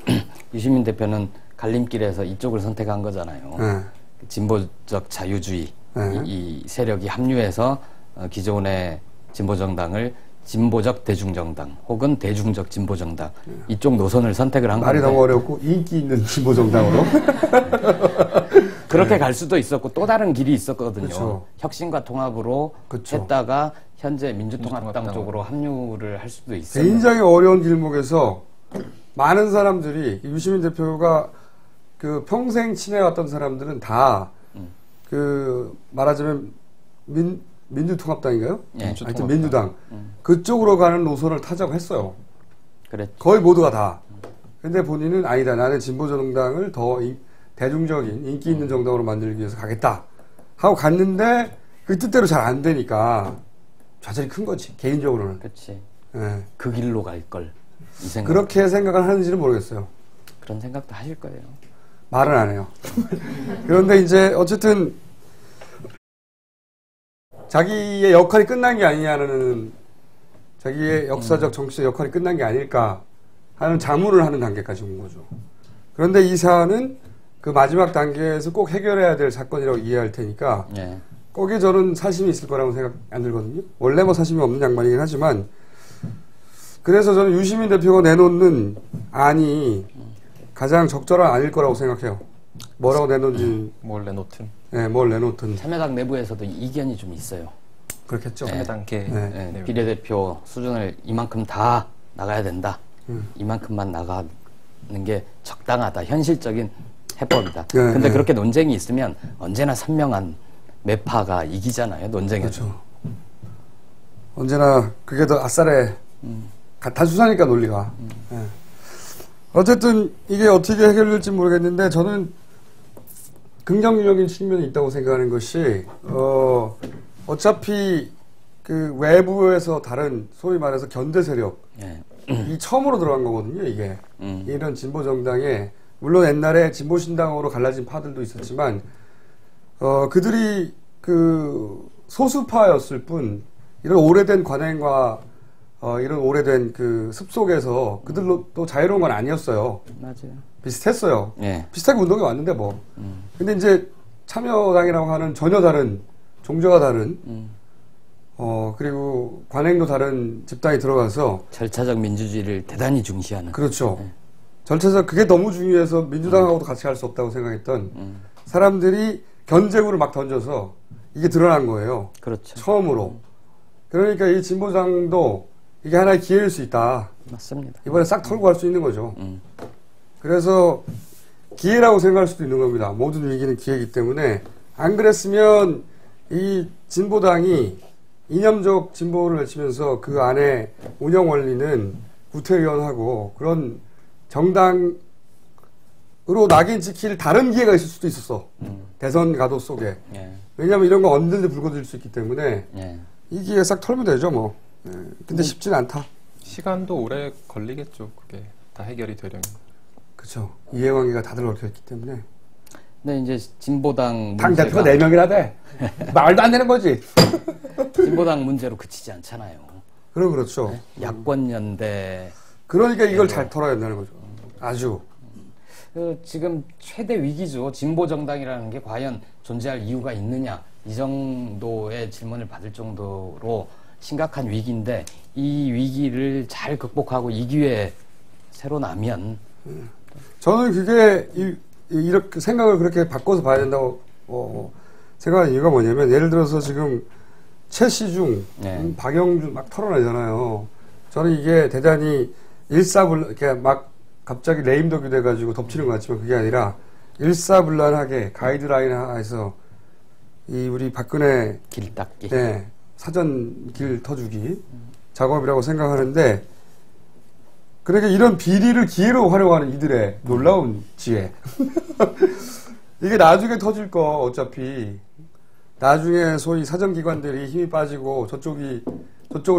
유시민 대표는 갈림길에서 이쪽을 선택한 거잖아요. 네. 진보적 자유주의 네. 이 세력이 합류해서 기존의 진보정당을 진보적 대중정당 혹은 대중적 진보정당 이쪽 노선을 선택을 한 말이 건데 너무 어렵고 인기 있는 진보정당으로 그렇게 갈 수도 있었고 또 다른 길이 있었거든요. 그쵸. 혁신과 통합으로 그쵸. 했다가 현재 민주통합당 민주통합당. 쪽으로 합류를 할 수도 있어요. 굉장히 어려운 길목에서 많은 사람들이 유시민 대표가 그 평생 친해왔던 사람들은 다 그 말하자면 민주통합당인가요? 예. 하여튼 민주당 그쪽으로 가는 노선을 타자고 했어요. 그랬죠. 거의 모두가 다. 근데 본인은 아니다. 나는 진보정당을 더 대중적인 인기 있는 정당으로 만들기 위해서 가겠다 하고 갔는데 그 뜻대로 잘 안 되니까 좌절이 큰 거지. 개인적으로는. 그렇지. 예. 그 길로 갈 걸. 이 생각. 그렇게 생각을 하는지는 모르겠어요. 그런 생각도 하실 거예요. 말은 안 해요. 그런데 이제 어쨌든 자기의 역할이 끝난 게 아니냐는 자기의 역사적 정치적 역할이 끝난 게 아닐까 하는 자문을 하는 단계까지 온 거죠. 그런데 이 사안은 그 마지막 단계에서 꼭 해결해야 될 사건이라고 이해할 테니까 예. 거기에 저는 사심이 있을 거라고 생각 안 들거든요. 원래 뭐 사심이 없는 양반이긴 하지만 그래서 저는 유시민 대표가 내놓는 안이 가장 적절한 안일 거라고 생각해요. 뭐라고 내놓은지. 뭘 내놓든 네, 뭘 내놓든. 참여당 내부에서도 이견이 좀 있어요. 그렇겠죠. 네. 해당계 네. 예, 비례대표 수준을 이만큼 다 나가야 된다. 이만큼만 나가는 게 적당하다. 현실적인 해법이다. 네, 근데 네. 그렇게 논쟁이 있으면 언제나 선명한 매파가 이기잖아요. 논쟁에서. 그렇죠. 언제나 그게 더 아싸래. 단순하니까 논리가. 예. 어쨌든 이게 어떻게 해결될지 모르겠는데 저는 긍정적인 측면이 있다고 생각하는 것이 어차피 그 외부에서 다른 소위 말해서 견대 세력 예. 이 처음으로 들어간 거거든요. 이게 이런 진보 정당에 물론 옛날에 진보 신당으로 갈라진 파들도 있었지만 그들이 그 소수파였을 뿐 이런 오래된 관행과 이런 오래된 그 습속에서 그들로 또 자유로운 건 아니었어요. 맞아요. 비슷했어요. 예. 비슷하게 운동에 왔는데 뭐. 근데 이제 참여당이라고 하는 전혀 다른 종교가 다른 그리고 관행도 다른 집단이 들어가서 절차적 민주주의를 대단히 중시하는. 그렇죠. 절차적 그게 너무 중요해서 민주당하고도 같이 할 수 없다고 생각했던 사람들이 견제구를 막 던져서 이게 드러난 거예요. 그렇죠. 처음으로. 그러니까 이 진보당도 이게 하나의 기회일 수 있다. 맞습니다. 이번에 싹 털고 갈 수 있는 거죠. 그래서 기회라고 생각할 수도 있는 겁니다. 모든 위기는 기회이기 때문에 안 그랬으면 이 진보당이 이념적 진보를 외치면서 그 안에 운영 원리는 구태의원하고 그런 정당으로 낙인 찍힐 다른 기회가 있을 수도 있었어. 대선 가도 속에. 예. 왜냐하면 이런 거 언제든지 불거질 수 있기 때문에 예. 이 기회 싹 털면 되죠 뭐. 근데 쉽진 않다. 시간도 오래 걸리겠죠. 그게 다 해결이 되려면. 그렇죠. 이해관계가 다들 얽혀있기 때문에. 근데 이제 진보당 당 대표가 4명이나 돼. 말도 안 되는 거지. 진보당 문제로 그치지 않잖아요. 그럼 그렇죠. 야권연대. 그러니까 이걸 잘 털어야 된다는 거죠. 아주. 지금 최대 위기죠. 진보 정당이라는 게 과연 존재할 이유가 있느냐. 이 정도의 질문을 받을 정도로 심각한 위기인데 이 위기를 잘 극복하고 이 기회에 새로 나면 저는 그게 이렇게 생각을 그렇게 바꿔서 봐야 된다고 생각하는 이유가 뭐냐면 예를 들어서 지금 최시중, 네. 박영준 막 털어내잖아요. 저는 이게 대단히 이렇게 막 갑자기 레임덕이 돼가지고 덮치는 것 같지만 그게 아니라 일사불란하게 가이드라인 하에서 이 우리 박근혜 길 닦기. 네, 사전 길 터주기 작업이라고 생각하는데 그러니까 이런 비리를 기회로 활용하는 이들의 놀라운 지혜. 이게 나중에 터질 거 어차피 나중에 소위 사정기관들이 힘이 빠지고 저쪽을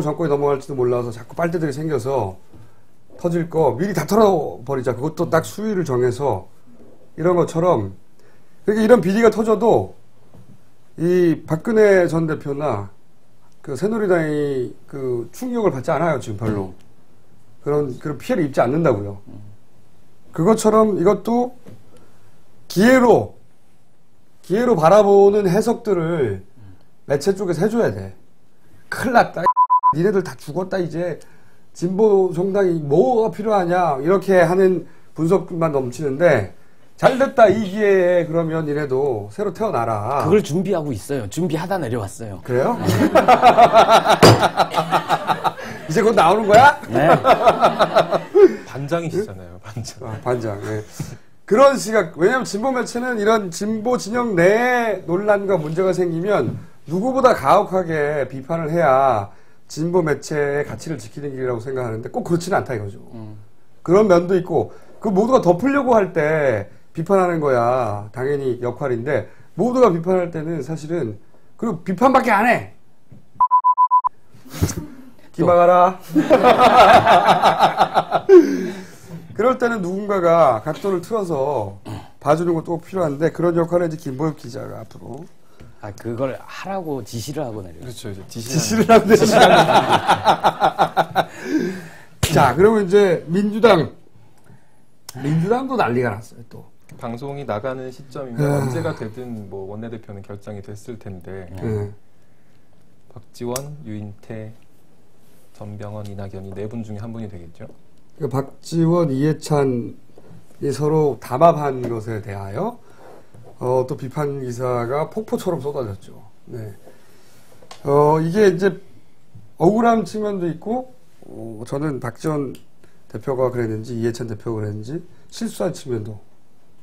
정권이 넘어갈지도 몰라서 자꾸 빨대들이 생겨서 터질 거 미리 다 털어버리자. 그것도 딱 수위를 정해서 이런 것처럼 그러니까 이런 비리가 터져도 이 박근혜 전 대표나 그 새누리당이 그 충격을 받지 않아요 지금 별로. 그런 피해를 입지 않는다고요. 그것처럼 이것도 기회로 바라보는 해석들을 매체 쪽에서 해줘야 돼. 큰일 났다. 니네들 다 죽었다 이제. 진보 정당이 뭐가 필요하냐 이렇게 하는 분석만 넘치는데 잘됐다 이 기회에 그러면 니네도 새로 태어나라. 그걸 준비하고 있어요. 준비하다 내려왔어요. 그래요? 이제 곧 나오는 거야? 네. 반장이시잖아요, 반장. 반장. 네. 그런 시각, 왜냐면 진보 매체는 이런 진보 진영 내에 논란과 문제가 생기면 누구보다 가혹하게 비판을 해야 진보 매체의 가치를 지키는 길이라고 생각하는데 꼭 그렇지는 않다 이거죠. 그런 면도 있고, 그 모두가 덮으려고 할 때 비판하는 거야. 당연히 역할인데, 모두가 비판할 때는 사실은, 그리고 비판밖에 안 해! 기망하라. 그럴 때는 누군가가 각도를 틀어서 봐주는 것도 꼭 필요한데 그런 역할을 이제 김보엽 기자가 앞으로 그걸 하라고 지시를 하고 내려요. 그렇죠. 이제 지시를 하는데 자, 그러면 이제 민주당도 난리가 났어요 또. 방송이 나가는 시점이면 언제가 되든 뭐 원내대표는 결정이 됐을 텐데 박지원, 유인태, 전병헌, 이낙연이 네 분 중에 한 분이 되겠죠. 그러니까 박지원, 이해찬이 서로 담합한 것에 대하여 또 비판 기사가 폭포처럼 쏟아졌죠. 네. 이게 이제 억울한 측면도 있고 저는 박지원 대표가 그랬는지 이해찬 대표가 그랬는지 실수한 측면도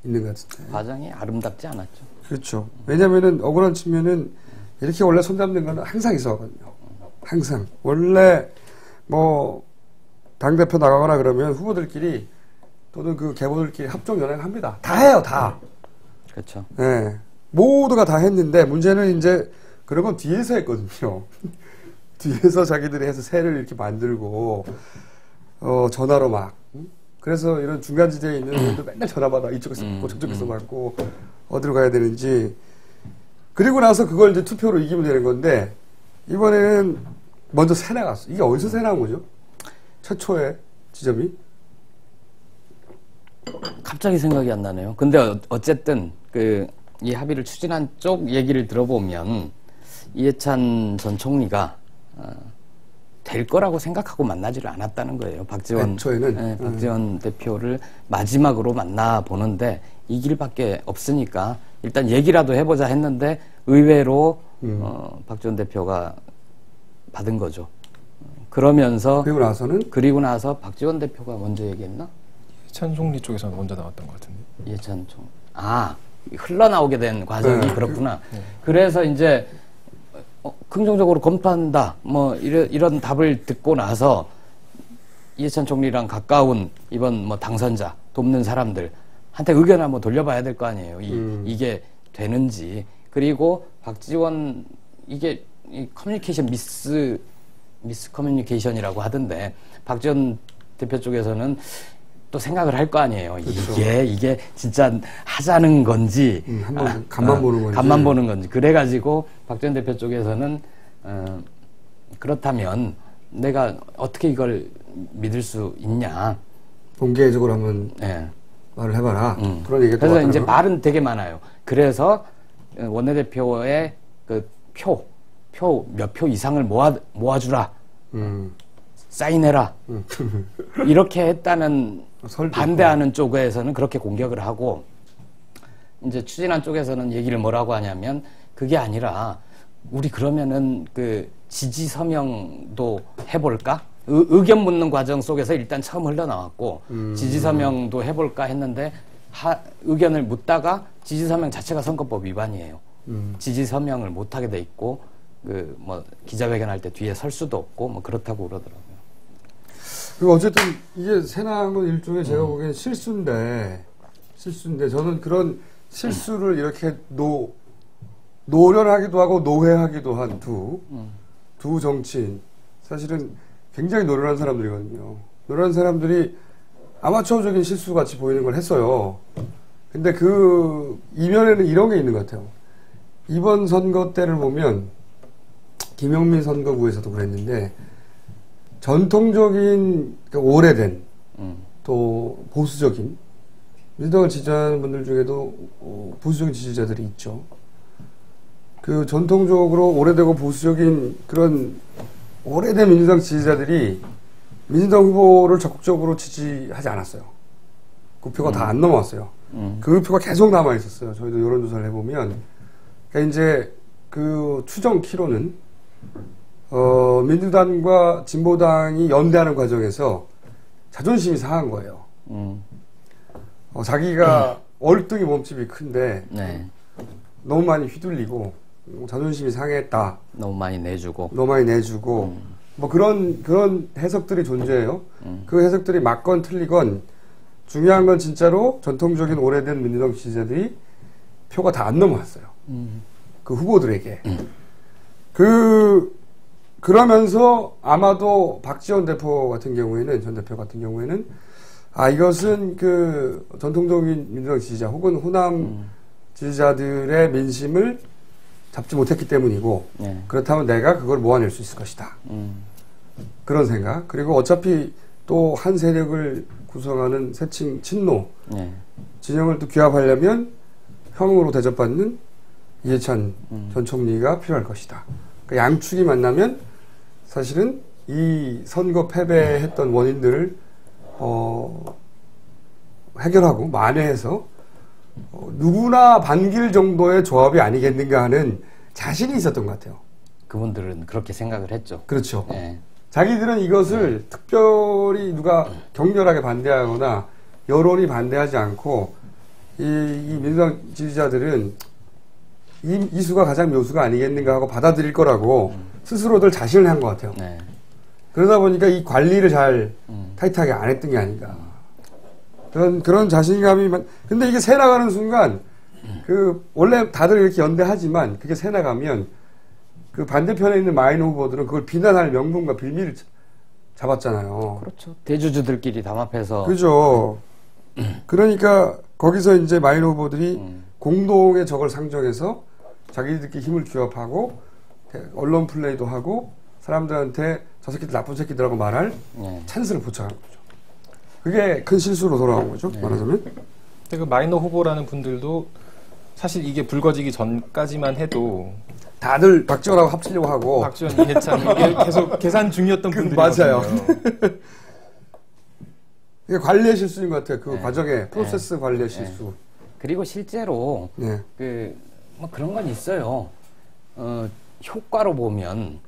있는 것 같은데. 과정이 아름답지 않았죠. 그렇죠. 왜냐면은 억울한 측면은 이렇게 원래 손잡는 건 항상 있었거든요. 항상. 원래 뭐 당대표 나가거나 그러면 후보들끼리 또는 그 계보들끼리 합종 연행합니다. 다 해요, 다. 그렇죠. 예. 모두가 다 했는데 문제는 이제 그런 건 뒤에서 했거든요. 뒤에서 자기들이 해서 새를 이렇게 만들고 전화로 막 그래서 이런 중간지대에 있는 애들 맨날 전화 받아 이쪽에서 받고 저쪽에서 받고 어디로 가야 되는지 그리고 나서 그걸 이제 투표로 이기면 되는 건데 이번에는 먼저 새 나갔어. 이게 어디서 새 나온 거죠? 최초의 지점이? 갑자기 생각이 안 나네요. 근데 어쨌든 이 합의를 추진한 쪽 얘기를 들어보면 이해찬 전 총리가 될 거라고 생각하고 만나지를 않았다는 거예요. 박지원 대표를 마지막으로 만나 보는데 이 길밖에 없으니까 일단 얘기라도 해보자 했는데 의외로 박지원 대표가 받은 거죠. 그러면서 그리고 나서 박지원 대표가 먼저 얘기했나? 이해찬 총리 쪽에서는 먼저 나왔던 것 같은데. 이해찬 총. 흘러나오게 된 과정이 그렇구나. 그래서 이제 긍정적으로 검토한다. 뭐 이런 답을 듣고 나서 이해찬 총리랑 가까운 이번 뭐 당선자 돕는 사람들한테 의견을 한번 돌려봐야 될 거 아니에요. 이게 되는지. 그리고 박지원 이게 이 커뮤니케이션 미스 커뮤니케이션이라고 하던데 박지원 대표 쪽에서는 또 생각을 할 거 아니에요. 그렇죠. 이게 진짜 하자는 건지 한번 간만 보는 건지. 간만 보는 건지. 그래가지고 박지원 대표 쪽에서는 그렇다면 내가 어떻게 이걸 믿을 수 있냐. 공개적으로 한번 말을 해봐라. 그런 얘기가 그래서 이제 말은 되게 많아요. 그래서 원내대표의 그 몇 표 이상을 모아주라. 사인해라. 이렇게 했다는 반대하는 쪽에서는 그렇게 공격을 하고 이제 추진한 쪽에서는 얘기를 뭐라고 하냐면 그게 아니라 우리 그러면은 그 지지 서명도 해볼까? 의견 묻는 과정 속에서 일단 처음 흘러나왔고 지지 서명도 해볼까 했는데 의견을 묻다가 지지 서명 자체가 선거법 위반이에요. 지지 서명을 못하게 돼 있고 뭐 기자회견할 때 뒤에 설 수도 없고 뭐 그렇다고 그러더라고요. 그리고 어쨌든 이게 새나온 건 일종의 제가 보기엔 실수인데 저는 그런 실수를 이렇게 노련하기도 하고 노회하기도 한 두 정치인 사실은 굉장히 노련한 사람들이거든요. 노련한 사람들이 아마추어적인 실수 같이 보이는 걸 했어요. 근데 그 이면에는 이런 게 있는 것 같아요. 이번 선거 때를 보면 김영민 선거구에서도 그랬는데 전통적인 오래된 또 보수적인 민주당을 지지하는 분들 중에도 보수적인 지지자들이 있죠. 그 전통적으로 오래되고 보수적인 그런 오래된 민주당 지지자들이 민주당 후보를 적극적으로 지지하지 않았어요. 그 표가 다 안 넘어왔어요. 그 표가 계속 남아 있었어요. 저희도 여론조사를 해보면. 그러니까 이제 그 추정 키로는 민주당과 진보당이 연대하는 과정에서 자존심이 상한 거예요. 자기가 월등히 몸집이 큰데 너무 많이 휘둘리고 자존심이 상했다. 너무 많이 내주고 뭐 그런 해석들이 존재해요. 그 해석들이 맞건 틀리건 중요한 건 진짜로 전통적인 오래된 민주당 지지자들이 표가 다 안 넘어왔어요. 그 후보들에게. 그러면서 아마도 박지원 대표 같은 경우에는, 전 대표 같은 경우에는, 이것은 그 전통적인 민주당 지지자 혹은 호남 지지자들의 민심을 잡지 못했기 때문이고, 그렇다면 내가 그걸 모아낼 수 있을 것이다. 그런 생각. 그리고 어차피 또 한 세력을 구성하는 새칭 친노 진영을 또 규합하려면 형으로 대접받는 이해찬 전 총리가 필요할 것이다. 그러니까 양축이 만나면 사실은 이 선거 패배했던 원인들을 해결하고 만회해서 누구나 반길 정도의 조합이 아니겠는가 하는 자신이 있었던 것 같아요. 그분들은 그렇게 생각을 했죠. 그렇죠. 자기들은 이것을 특별히 누가 격렬하게 반대하거나 여론이 반대하지 않고 이 민주당 지지자들은 이 수가 가장 묘수가 아니겠는가 하고 받아들일 거라고 스스로들 자신을 한 것 같아요. 그러다 보니까 이 관리를 잘 타이트하게 안 했던 게 아닌가. 그런 자신감이 근데 이게 새 나가는 순간 원래 다들 이렇게 연대하지만 그게 새 나가면 그 반대편에 있는 마이너 후보들은 그걸 비난할 명분과 빌미를 잡았잖아요. 그렇죠. 대주주들끼리 담합해서. 그죠. 그러니까 거기서 이제 마이너 후보들이 공동의 적을 상정해서 자기들끼리 힘을 규합하고 언론 플레이도 하고 사람들한테 저 새끼들 나쁜 새끼들하고 말할 찬스를 포착하는 거죠. 그게 큰 실수로 돌아온 거죠. 말하자면. 근데 그 마이너 후보라는 분들도 사실 이게 불거지기 전까지만 해도 다들 박지원하고 합치려고 하고 박지원, 이해찬 이게 계속 계산 중이었던 분들이거든요. 맞아요. 이게 관리의 실수인 것 같아요. 그 과정에 프로세스 관리의 실수. 그리고 실제로 뭐 그런 건 있어요. 효과로 보면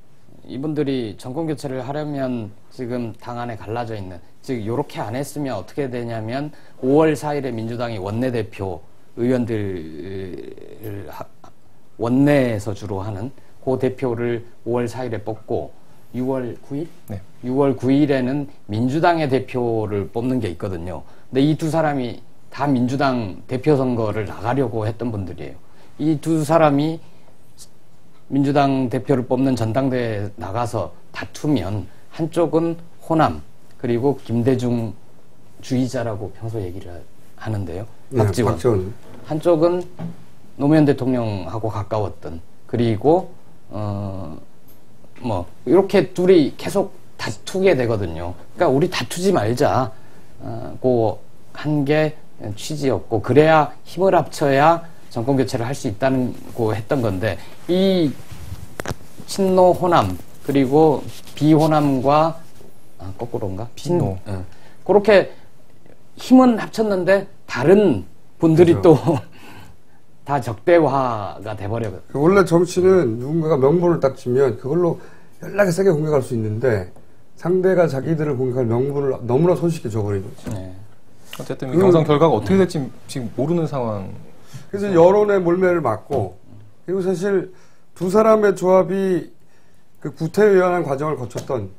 이분들이 정권 교체를 하려면 지금 당 안에 갈라져 있는, 즉 요렇게 안 했으면 어떻게 되냐면 5월 4일에 민주당이 원내대표 의원들을 원내에서 주로 하는 그 대표를 5월 4일에 뽑고 6월 9일? 네. 6월 9일에는 민주당의 대표를 뽑는 게 있거든요. 근데 이 두 사람이 다 민주당 대표 선거를 나가려고 했던 분들이에요. 이 두 사람이 민주당 대표를 뽑는 전당대회에 나가서 다투면 한쪽은 호남 그리고 김대중 주의자라고 평소 얘기를 하는데요. 박지원. 한쪽은 노무현 대통령하고 가까웠던, 그리고 뭐 이렇게 둘이 계속 다투게 되거든요. 그러니까 우리 다투지 말자 고 한 게 취지였고, 그래야 힘을 합쳐야 정권 교체를 할 수 있다는 거 했던 건데, 이 친노 호남 그리고 비호남과 거꾸로인가? 비노. 그렇게 힘은 합쳤는데 다른 분들이 또 다 적대화가 돼버려요. 원래 정치는 누군가가 명분을 딱 쥐면 그걸로 연락이 세게 공격할 수 있는데 상대가 자기들을 공격할 명분을 너무나 손쉽게 줘버린 거죠. 네. 어쨌든 경선 결과가 어떻게 될지 지금 모르는 상황. 그래서 여론의 몰매를 맞고, 그리고 사실 두 사람의 조합이 그 구태의원한 과정을 거쳤던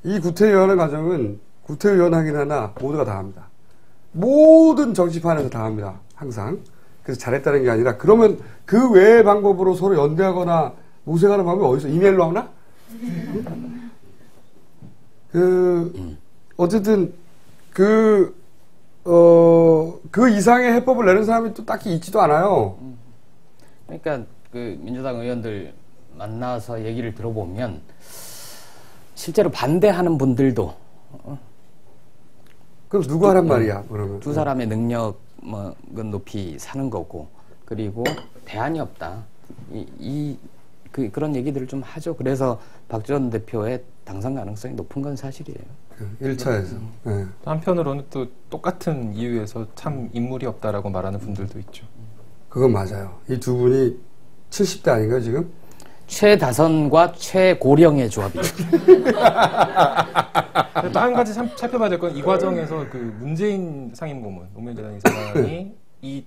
이 구태의원한 과정은 구태의원 하긴 하나 모두가 다 합니다. 모든 정치판에서 다 합니다. 항상. 그래서 잘했다는 게 아니라, 그러면 그 외의 방법으로 서로 연대하거나 모색하는 방법이 어디서 이메일로 하나? 어쨌든 그 이상의 해법을 내는 사람이 또 딱히 있지도 않아요. 그러니까 그 민주당 의원들 만나서 얘기를 들어보면 실제로 반대하는 분들도 그럼 누구 하란 말이야, 그러면? 두 사람의 능력은 높이 사는 거고, 그리고 대안이 없다. 그런 얘기들을 좀 하죠. 그래서 박지원 대표의 당선 가능성이 높은 건 사실이에요. 1차에서. 네. 한편으로는 또 똑같은 이유에서 참 인물이 없다라고 말하는 분들도 있죠. 그건 맞아요. 이 두 분이 70대 아닌가요, 지금? 최다선과 최고령의 조합이죠. 또 한 가지 살펴봐야 될 건 이 과정에서 그 문재인 상임고문, 노무현 재단 이사장이 이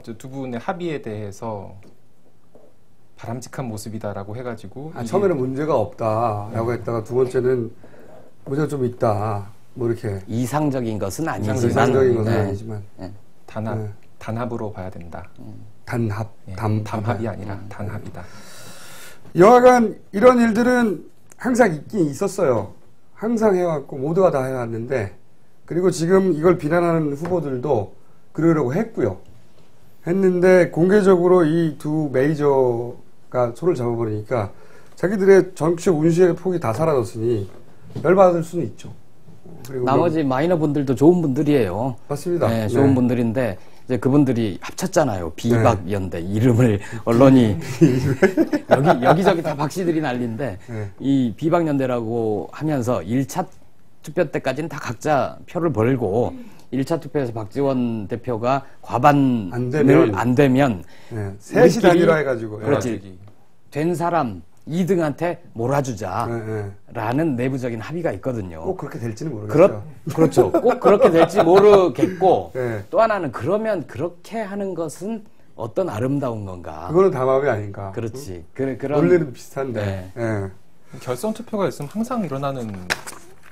두 분의 합의에 대해서 바람직한 모습이다라고 해가지고 처음에는 문제가 없다라고 했다가 두 번째는 문제가 좀 있다. 뭐 이렇게 이상적인 것은 아니지만, 이상적인 것은 아니지만 단합으로 봐야 된다. 단합, 담합이 아니라 단합이다. 여하간 이런 일들은 항상 있긴 있었어요. 항상 해왔고 모두가 다 해왔는데, 그리고 지금 이걸 비난하는 후보들도 그러려고 했는데 공개적으로 이 두 메이저가 손을 잡아버리니까 자기들의 정치적 운수의 폭이 다 사라졌으니 열받을 수는 있죠. 그리고 나머지 마이너 분들도 좋은 분들이에요. 맞습니다. 네, 좋은 분들인데 이제 그분들이 합쳤잖아요. 비박연대 이름을 언론이 여기저기 다 박씨들이 난리인데 이 비박연대라고 하면서 1차 투표 때까지는 다 각자 표를 벌고 1차 투표에서 박지원 대표가 과반을 안 되면 셋이 단일화 해가지고 그렇지. 된 사람 2등한테 몰아주자라는 내부적인 합의가 있거든요. 꼭 그렇게 될지는 모르겠어요. 그렇죠. 꼭 그렇게 될지 모르겠고 또 하나는 그러면 그렇게 하는 것은 어떤 아름다운 건가. 그거는 담합이 아닌가. 그렇지. 그런 원래는 비슷한데. 결선 투표가 있으면 항상 일어나는.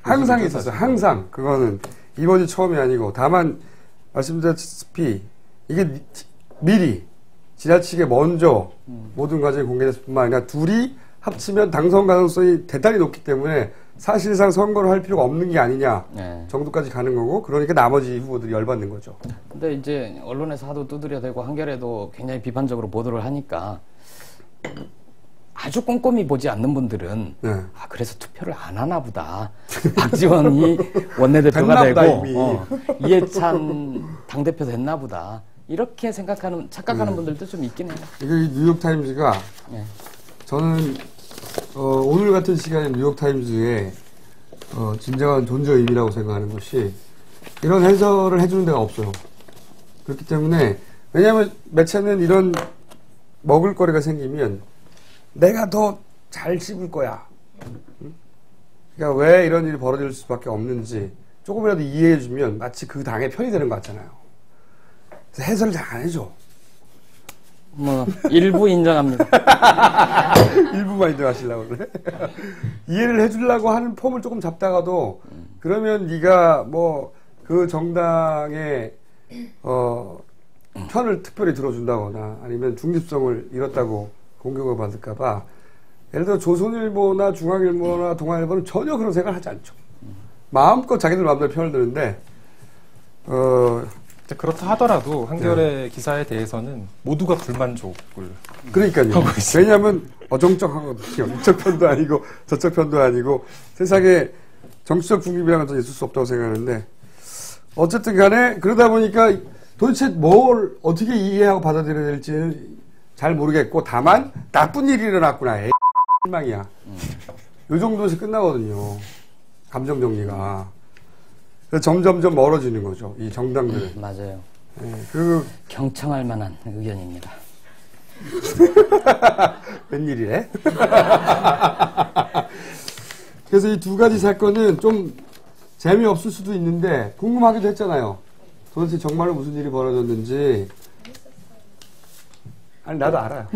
항상 있었어요. 항상. 그거는 이번이 처음이 아니고, 다만 말씀드렸다시피 이게 미리 지나치게 먼저 모든 과정이 공개됐을 뿐만 아니라 둘이 합치면 당선 가능성이 대단히 높기 때문에 사실상 선거를 할 필요가 없는 게 아니냐 네. 정도까지 가는 거고 그러니까 나머지 후보들이 열받는 거죠. 근데 이제 언론에서 하도 두드려대고 한겨레도 굉장히 비판적으로 보도를 하니까 아주 꼼꼼히 보지 않는 분들은 네. 아 그래서 투표를 안 하나 보다. 박지원이 원내대표가 됐나 되고 보다, 이미. 이해찬 당대표 됐나 보다. 이렇게 착각하는 분들도 좀 있긴 해요. 이거 이 뉴욕타임즈가 네. 저는 오늘 같은 시간에 뉴욕타임즈의 진정한 존재 의미라고 생각하는 것이 이런 해설을 해주는 데가 없어요. 그렇기 때문에 왜냐하면 매체는 이런 먹을거리가 생기면 내가 더 잘 씹을 거야. 그러니까 왜 이런 일이 벌어질 수밖에 없는지 조금이라도 이해해주면 마치 그 당의 편이 되는 것 같잖아요. 그래서 해설을 잘 안 해줘. 뭐 일부 인정합니다. 일부만 인정하시려고 그래? 이해를 해주려고 하는 폼을 조금 잡다가도 그러면 네가 뭐 그 정당의 편을 특별히 들어준다거나 아니면 중립성을 잃었다고 공격을 받을까봐 예를 들어 조선일보나 중앙일보나 동아일보는 전혀 그런 생각을 하지 않죠. 마음껏 자기들 마음대로 편을 드는데 그렇다 하더라도 한겨레 기사에 대해서는 모두가 불만족을 그러니까요. 왜냐하면 어정쩡하거든요. 이쪽 편도 아니고 저쪽 편도 아니고 세상에 정치적 중립이라는 건 있을 수 없다고 생각하는데 어쨌든 간에 그러다 보니까 도대체 뭘 어떻게 이해하고 받아들여야 될지 잘 모르겠고 다만 나쁜 일이 일어났구나. 실망이야. 요 정도에서 끝나거든요. 감정 정리가. 그래서 점점점 멀어지는 거죠. 이 정당들은. 맞아요. 네, 그 경청할 만한 의견입니다. 웬일이래? 그래서 이 두 가지 사건은 좀 재미없을 수도 있는데 궁금하기도 했잖아요. 도대체 정말로 무슨 일이 벌어졌는지. 아니 나도 알아요.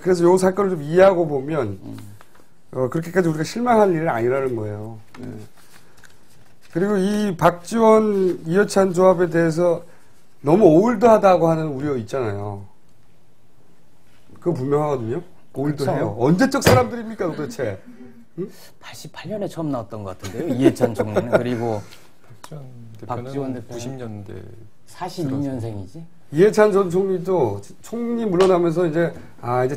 그래서 요 사건을 좀 이해하고 보면 그렇게까지 우리가 실망할 일은 아니라는 거예요. 네. 그리고 이 박지원, 이해찬 조합에 대해서 너무 올드하다고 하는 우려 있잖아요. 그거 분명하거든요. 올드해요. 언제적 사람들입니까 도대체? 88년에 처음 나왔던 것 같은데요. 이해찬 총리는. 그리고 박지원 대표는 90년대 42년생이지. 이해찬 전 총리도 총리 물러나면서 이제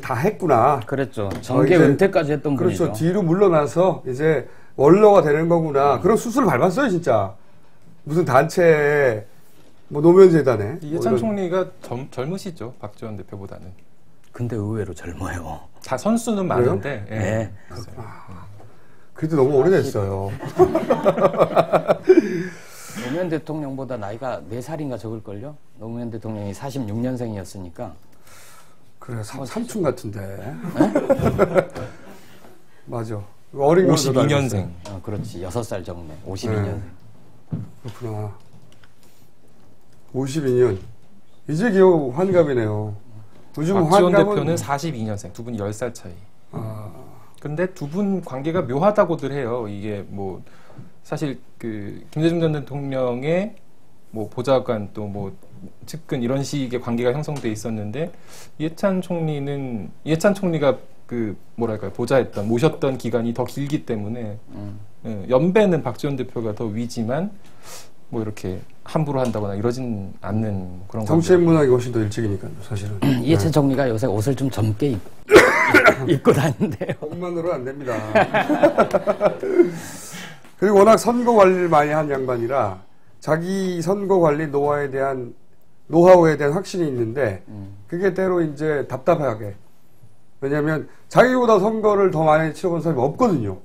다 했구나. 그랬죠. 정계 이제, 은퇴까지 했던 그렇죠. 분이죠. 뒤로 물러나서 이제 원로가 되는 거구나. 그런 수술을 밟았어요, 진짜. 무슨 단체에 뭐 노면재단에. 이해찬 총리가 젊으시죠, 박지원 대표보다는. 근데 의외로 젊어요. 다 선수는 많은데. 예. 네. 그래도 너무 오래됐어요. 노무현 대통령보다 나이가 4살인가 적을걸요? 노무현 대통령이 46년생이었으니까. 그래, 삼촌 같은데. 네? 맞아. 어린 52년생. 그렇지. 6살 정도. 52년생. 그렇구나. 52년. 이제 겨우 환갑이네요. 요즘 박지원 환갑은 대표는 42년생. 두 분이 10살 차이. 근데 두 분 관계가 묘하다고들 해요. 이게 뭐 사실 그 김대중 전 대통령의 뭐 보좌관 또 뭐 측근 이런 식의 관계가 형성돼 있었는데 이해찬 총리가 그 뭐랄까요 모셨던 기간이 더 길기 때문에 연배는 박지원 대표가 더 위지만 뭐 이렇게 함부로 한다거나 이러진 않는 그런 정치인 문학이 훨씬 더 일찍이니까요, 사실은. 이해찬 총리가 요새 옷을 좀 젊게 입고 다니는데요. 옷만으로 안 됩니다. 그리고 워낙 선거 관리를 많이 한 양반이라 자기 선거 관리 노하우에 대한 확신이 있는데 그게 때로 이제 답답하게. 왜냐하면 자기보다 선거를 더 많이 치러본 사람이 없거든요.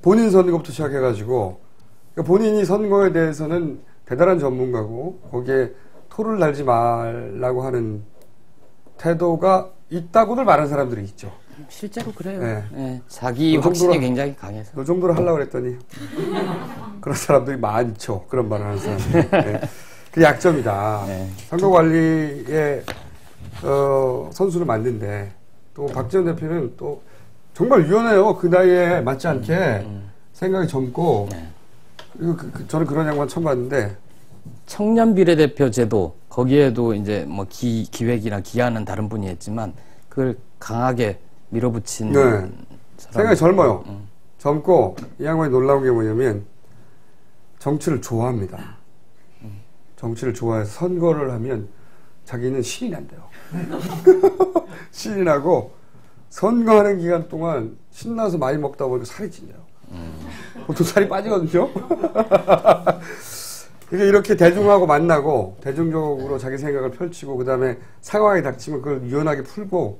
본인 선거부터 시작해가지고 그러니까 본인이 선거에 대해서는 대단한 전문가고 거기에 토를 달지 말라고 하는 태도가 있다고들 말하는 사람들이 있죠. 실제로 그래요. 네. 네, 자기 확신이 굉장히 강해서. 이 정도로 하려고 그랬더니 그런 사람들이 많죠. 그런 말을 하는 사람들이. 네. 그게 약점이다. 네. 선거관리에 선수를 맞는데 또 박지원 대표는 또 정말 유연해요. 그 나이에 맞지 않게 생각이 젊고 네. 저는 그런 양반 처음 봤는데 청년 비례대표 제도 거기에도 이제 뭐 기획이나 기하는 다른 분이 했지만 그걸 강하게 밀어붙인 네. 생각이 젊어요. 젊고 이 양반이 놀라운 게 뭐냐면 정치를 좋아합니다. 정치를 좋아해서 선거를 하면 자기는 신이 난대요. 신이 나고 선거하는 기간 동안 신나서 많이 먹다 보니까 살이 찐대요. 보통 살이 빠지거든요. 그러니까 이렇게 대중하고 만나고 대중적으로 자기 생각을 펼치고 그 다음에 상황이 닥치면 그걸 유연하게 풀고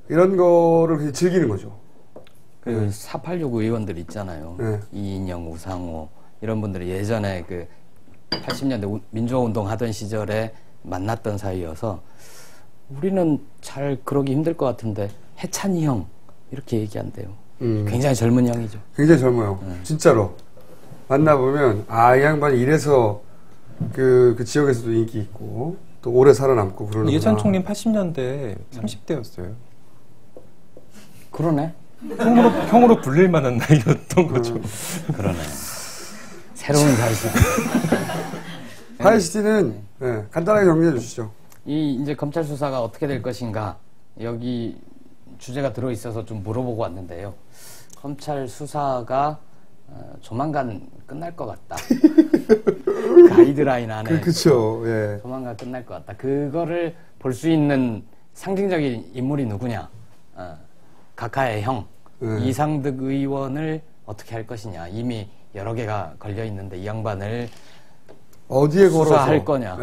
이런 거를 그냥 즐기는 거죠. 그 486 의원들 있잖아요. 네. 이인영, 우상호 이런 분들이 예전에 그 80년대 민주화운동 하던 시절에 만났던 사이여서 우리는 잘 그러기 힘들 것 같은데 해찬이 형 이렇게 얘기한대요. 굉장히 젊은 형이죠. 굉장히 젊어요. 진짜로. 만나보면, 이 양반이 이래서 그 지역에서도 인기 있고, 또 오래 살아남고 그러는 이해찬 총리는 80년대 30대였어요. 그러네. 형으로 불릴 만한 나이였던 거죠. 그러네. 새로운 사실. 하이시티는 네, 간단하게 정리해 주시죠. 이제 검찰 수사가 어떻게 될 것인가 여기 주제가 들어 있어서 좀 물어보고 왔는데요. 검찰 수사가 조만간 끝날 것 같다. 가이드라인 안에 그렇죠. 예. 조만간 끝날 것 같다. 그거를 볼 수 있는 상징적인 인물이 누구냐? 각하의 형 이상득 의원을 어떻게 할 것이냐? 이미 여러 개가 걸려 있는데 이 양반을 어디에 걸어서 수사할 거냐?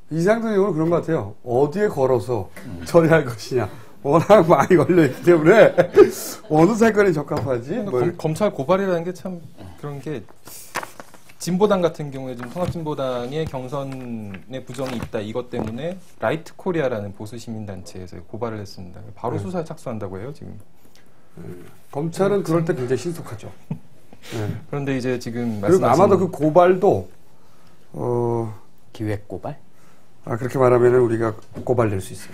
이상득 의원은 그런 것 같아요. 어디에 걸어서 처리할 것이냐. 워낙 많이 걸려있기 때문에 어느 사건에 적합하지? 검찰 고발이라는 게 참 그런 게 진보당 같은 경우에 지금 통합진보당의 경선에 부정이 있다 이것 때문에 라이트 코리아라는 보수 시민단체에서 고발을 했습니다. 바로 수사에 착수한다고 해요 지금. 검찰은 그럴 때 굉장히 신속하죠. 그런데 이제 지금 그리고 아마도 그 고발도 기획 고발? 그렇게 말하면 우리가 고발될 수 있어요.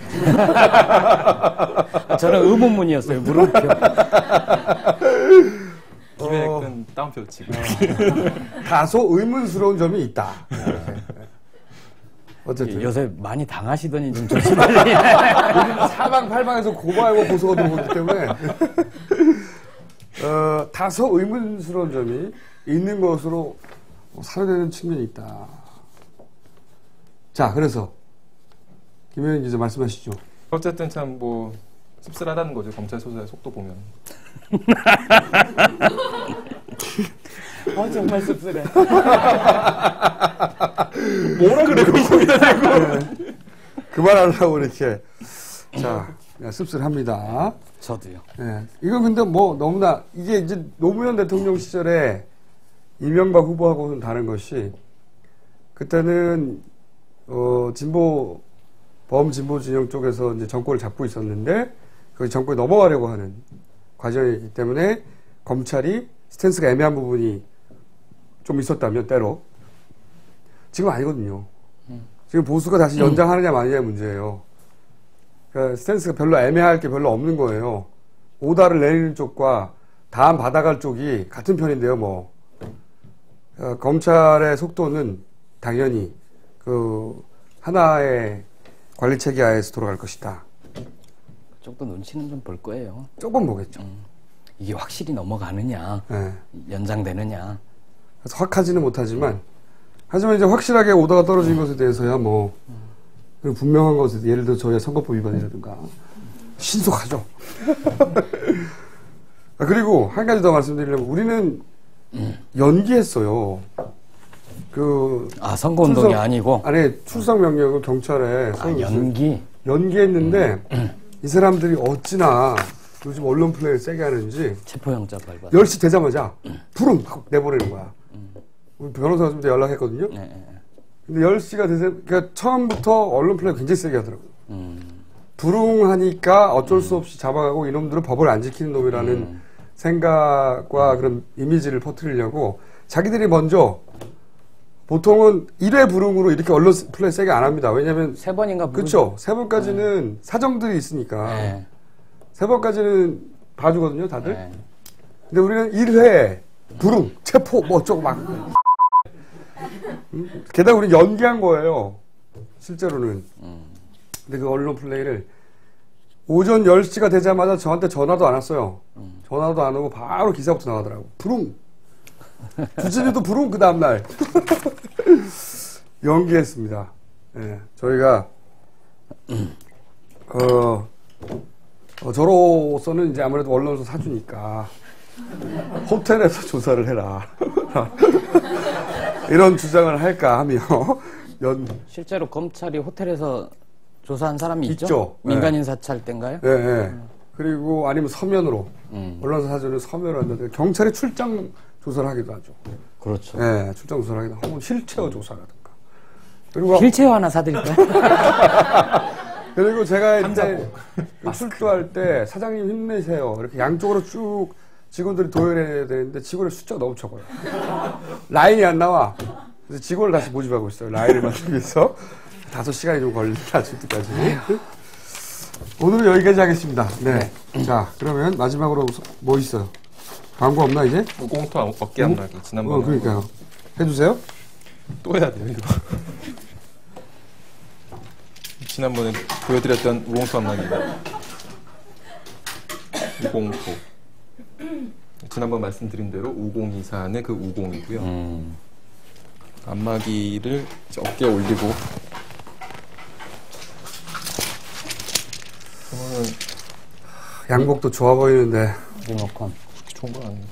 저는 의문문이었어요. 물음표. 기획은 따옴표 치고. 다소 의문스러운 점이 있다. 어쨌든 요새 많이 당하시더니 좀 조심하세요. 사방팔방에서 고발과 고소가 들어오기 때문에 다소 의문스러운 점이 있는 것으로 사료되는 측면이 있다. 자, 그래서 김혜연 기자 말씀하시죠. 어쨌든 참 뭐 씁쓸하다는 거죠. 검찰 수사의 속도 보면. 정말 씁쓸해. 뭐라 그래고 있는데 그만하려고 이렇게. 자, 씁쓸합니다. 저도요. 네. 이건 근데 뭐 너무나 이게 이제 노무현 대통령 시절에 이명박 후보하고는 다른 것이 그때는 범진보 진영 쪽에서 이제 정권을 잡고 있었는데, 그 정권에 넘어가려고 하는 과정이기 때문에 검찰이 스탠스가 애매한 부분이 좀 있었다면, 때로. 지금 아니거든요. 지금 보수가 다시 연장하느냐 마느냐의 문제예요. 그러니까 스탠스가 별로 애매할 게 별로 없는 거예요. 오다를 내리는 쪽과 다음 받아갈 쪽이 같은 편인데요, 뭐. 검찰의 속도는 당연히 하나의 관리체계 하에서 돌아갈 것이다. 조금 더 눈치는 좀 볼 거예요. 조금 보겠죠. 이게 확실히 넘어가느냐, 연장되느냐. 그래서 확 하지는 못하지만, 하지만 이제 확실하게 오다가 떨어진 것에 대해서야 뭐, 분명한 것에 예를 들어 저희의 선거법 위반이라든가, 신속하죠. 그리고 한 가지 더 말씀드리려면, 우리는 연기했어요. 선거운동이 아니고? 아니, 출석 명령을 경찰에. 연기했는데, 이 사람들이 어찌나 요즘 언론 플레이를 세게 하는지. 체포영장 발부. 10시 되자마자, 부릉! 하고 내보내는 거야. 우리 변호사가 좀 더 연락했거든요. 근데 10시가 돼서, 그러니까 처음부터 언론 플레이 굉장히 세게 하더라고요. 부릉 하니까 어쩔 수 없이 잡아가고 이놈들은 법을 안 지키는 놈이라는 생각과 그런 이미지를 퍼뜨리려고 자기들이 먼저 보통은 1회 불응으로 이렇게 언론 플레이 세게 안 합니다. 왜냐면 3번인가 그렇죠. 3번까지는 사정들이 있으니까 3번까지는 봐주거든요, 다들. 근데 우리는 1회 불응, 체포 뭐 어쩌고 막 게다가 우리 연기한 거예요. 실제로는. 근데 그 언론 플레이를 오전 10시가 되자마자 저한테 전화도 안 왔어요. 전화도 안 오고 바로 기사부터 나가더라고. 부릉. 주진이도 부릉 그 다음날. 연기했습니다. 예, 저희가 저로서는 이제 아무래도 언론사 사주니까 호텔에서 조사를 해라. 이런 주장을 할까 하며 실제로 검찰이 호텔에서 조사한 사람이 있죠? 있죠. 민간인 사찰 때인가요? 네, 네. 그리고 아니면 서면으로 언론사 사주는 서면으로 했는데 경찰이 출장 조사를 하기도 하죠. 그렇죠. 네, 출장 조사를 하기도 하고 혹은 휠체어 조사라든가. 그리고 휠체어 하나 사드릴까요? 그리고 제가 이제 출두할 때 사장님 힘내세요. 이렇게 양쪽으로 쭉 직원들이 도열해야 되는데 직원의 숫자가 너무 적어요. 라인이 안 나와. 그래서 직원을 다시 모집하고 있어요. 라인을 만들기 위해서. 5시간이 좀 걸린다, 출두까지. 오늘은 여기까지 하겠습니다. 네. 자, 그러면 마지막으로 뭐 있어요? 광고 없나, 이제? 우공토 어깨 안마기. 지난번에. 그러니까요. 해주세요. 또 해야 돼요, 이거. 지난번에 보여드렸던 우공토 안마기. 우공토. 지난번 말씀드린 대로 5024는 그 우공이고요. 안마기를 어깨에 올리고 그러면은 양복도 좋아 보이는데. 리모컨. 좋은 건 아닌데.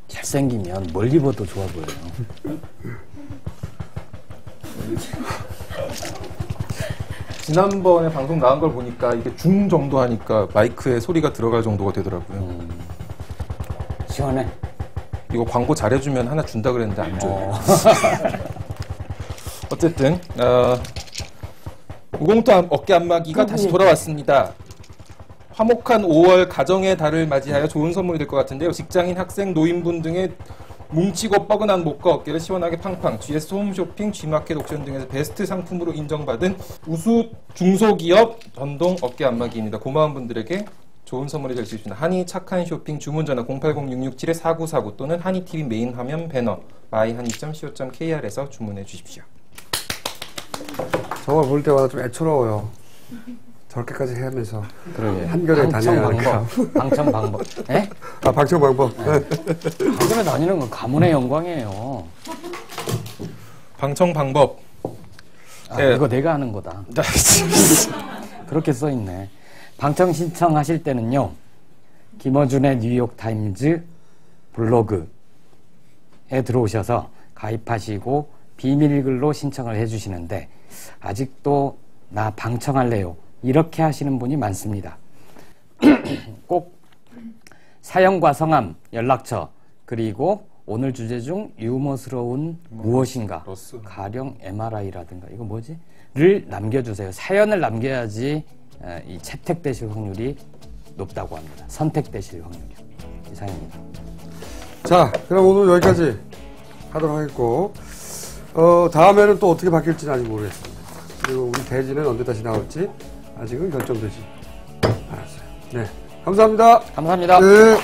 잘생기면 뭘 입어도 좋아 보여요. 지난번에 방송 나온 걸 보니까 이게 중 정도 하니까 마이크에 소리가 들어갈 정도가 되더라고요. 시원해. 이거 광고 잘해주면 하나 준다 그랬는데 안 줘요. 어쨌든 우공토 어깨 안마기가 다시 돌아왔습니다. 화목한 5월 가정의 달을 맞이하여 좋은 선물이 될 것 같은데요. 직장인, 학생, 노인분 등의 뭉치고 뻐근한 목과 어깨를 시원하게 팡팡. GS 홈쇼핑, G마켓 옥션 등에서 베스트 상품으로 인정받은 우수 중소기업 전동 어깨 안마기입니다. 고마운 분들에게 좋은 선물이 될 수 있습니다. 한이 착한 쇼핑 주문 전화 080-667-4949 또는 한이TV 메인 화면 배너 my한이.co.kr에서 주문해 주십시오. 저걸 볼 때마다 좀 애처로워요. 저렇게까지 해야면서. 그러게. 한겨레 다녀야 할까. 방청 방법. 예? 아, 방청 방법. 네. 한겨레 다니는 건 가문의 영광이에요. 방청 방법. 아, 이거 내가 하는 거다. 그렇게 써있네. 방청 신청하실 때는요, 김어준의 뉴욕타임즈 블로그에 들어오셔서 가입하시고 비밀글로 신청을 해주시는데, 아직도 나 방청할래요, 이렇게 하시는 분이 많습니다. 꼭 사연과 성함, 연락처, 그리고 오늘 주제 중 유머스러운 무엇인가, 가령 MRI라든가 이거 뭐지? 를 남겨주세요. 사연을 남겨야지 이 채택되실 확률이 높다고 합니다. 선택되실 확률이. 이상입니다. 자, 그럼 오늘 여기까지 하도록 하겠고, 다음에는 또 어떻게 바뀔지는 아직 모르겠습니다. 그리고 우리 대지는 언제 다시 나올지 아직은 결정되지 않았어요. 네. 감사합니다. 감사합니다. 네.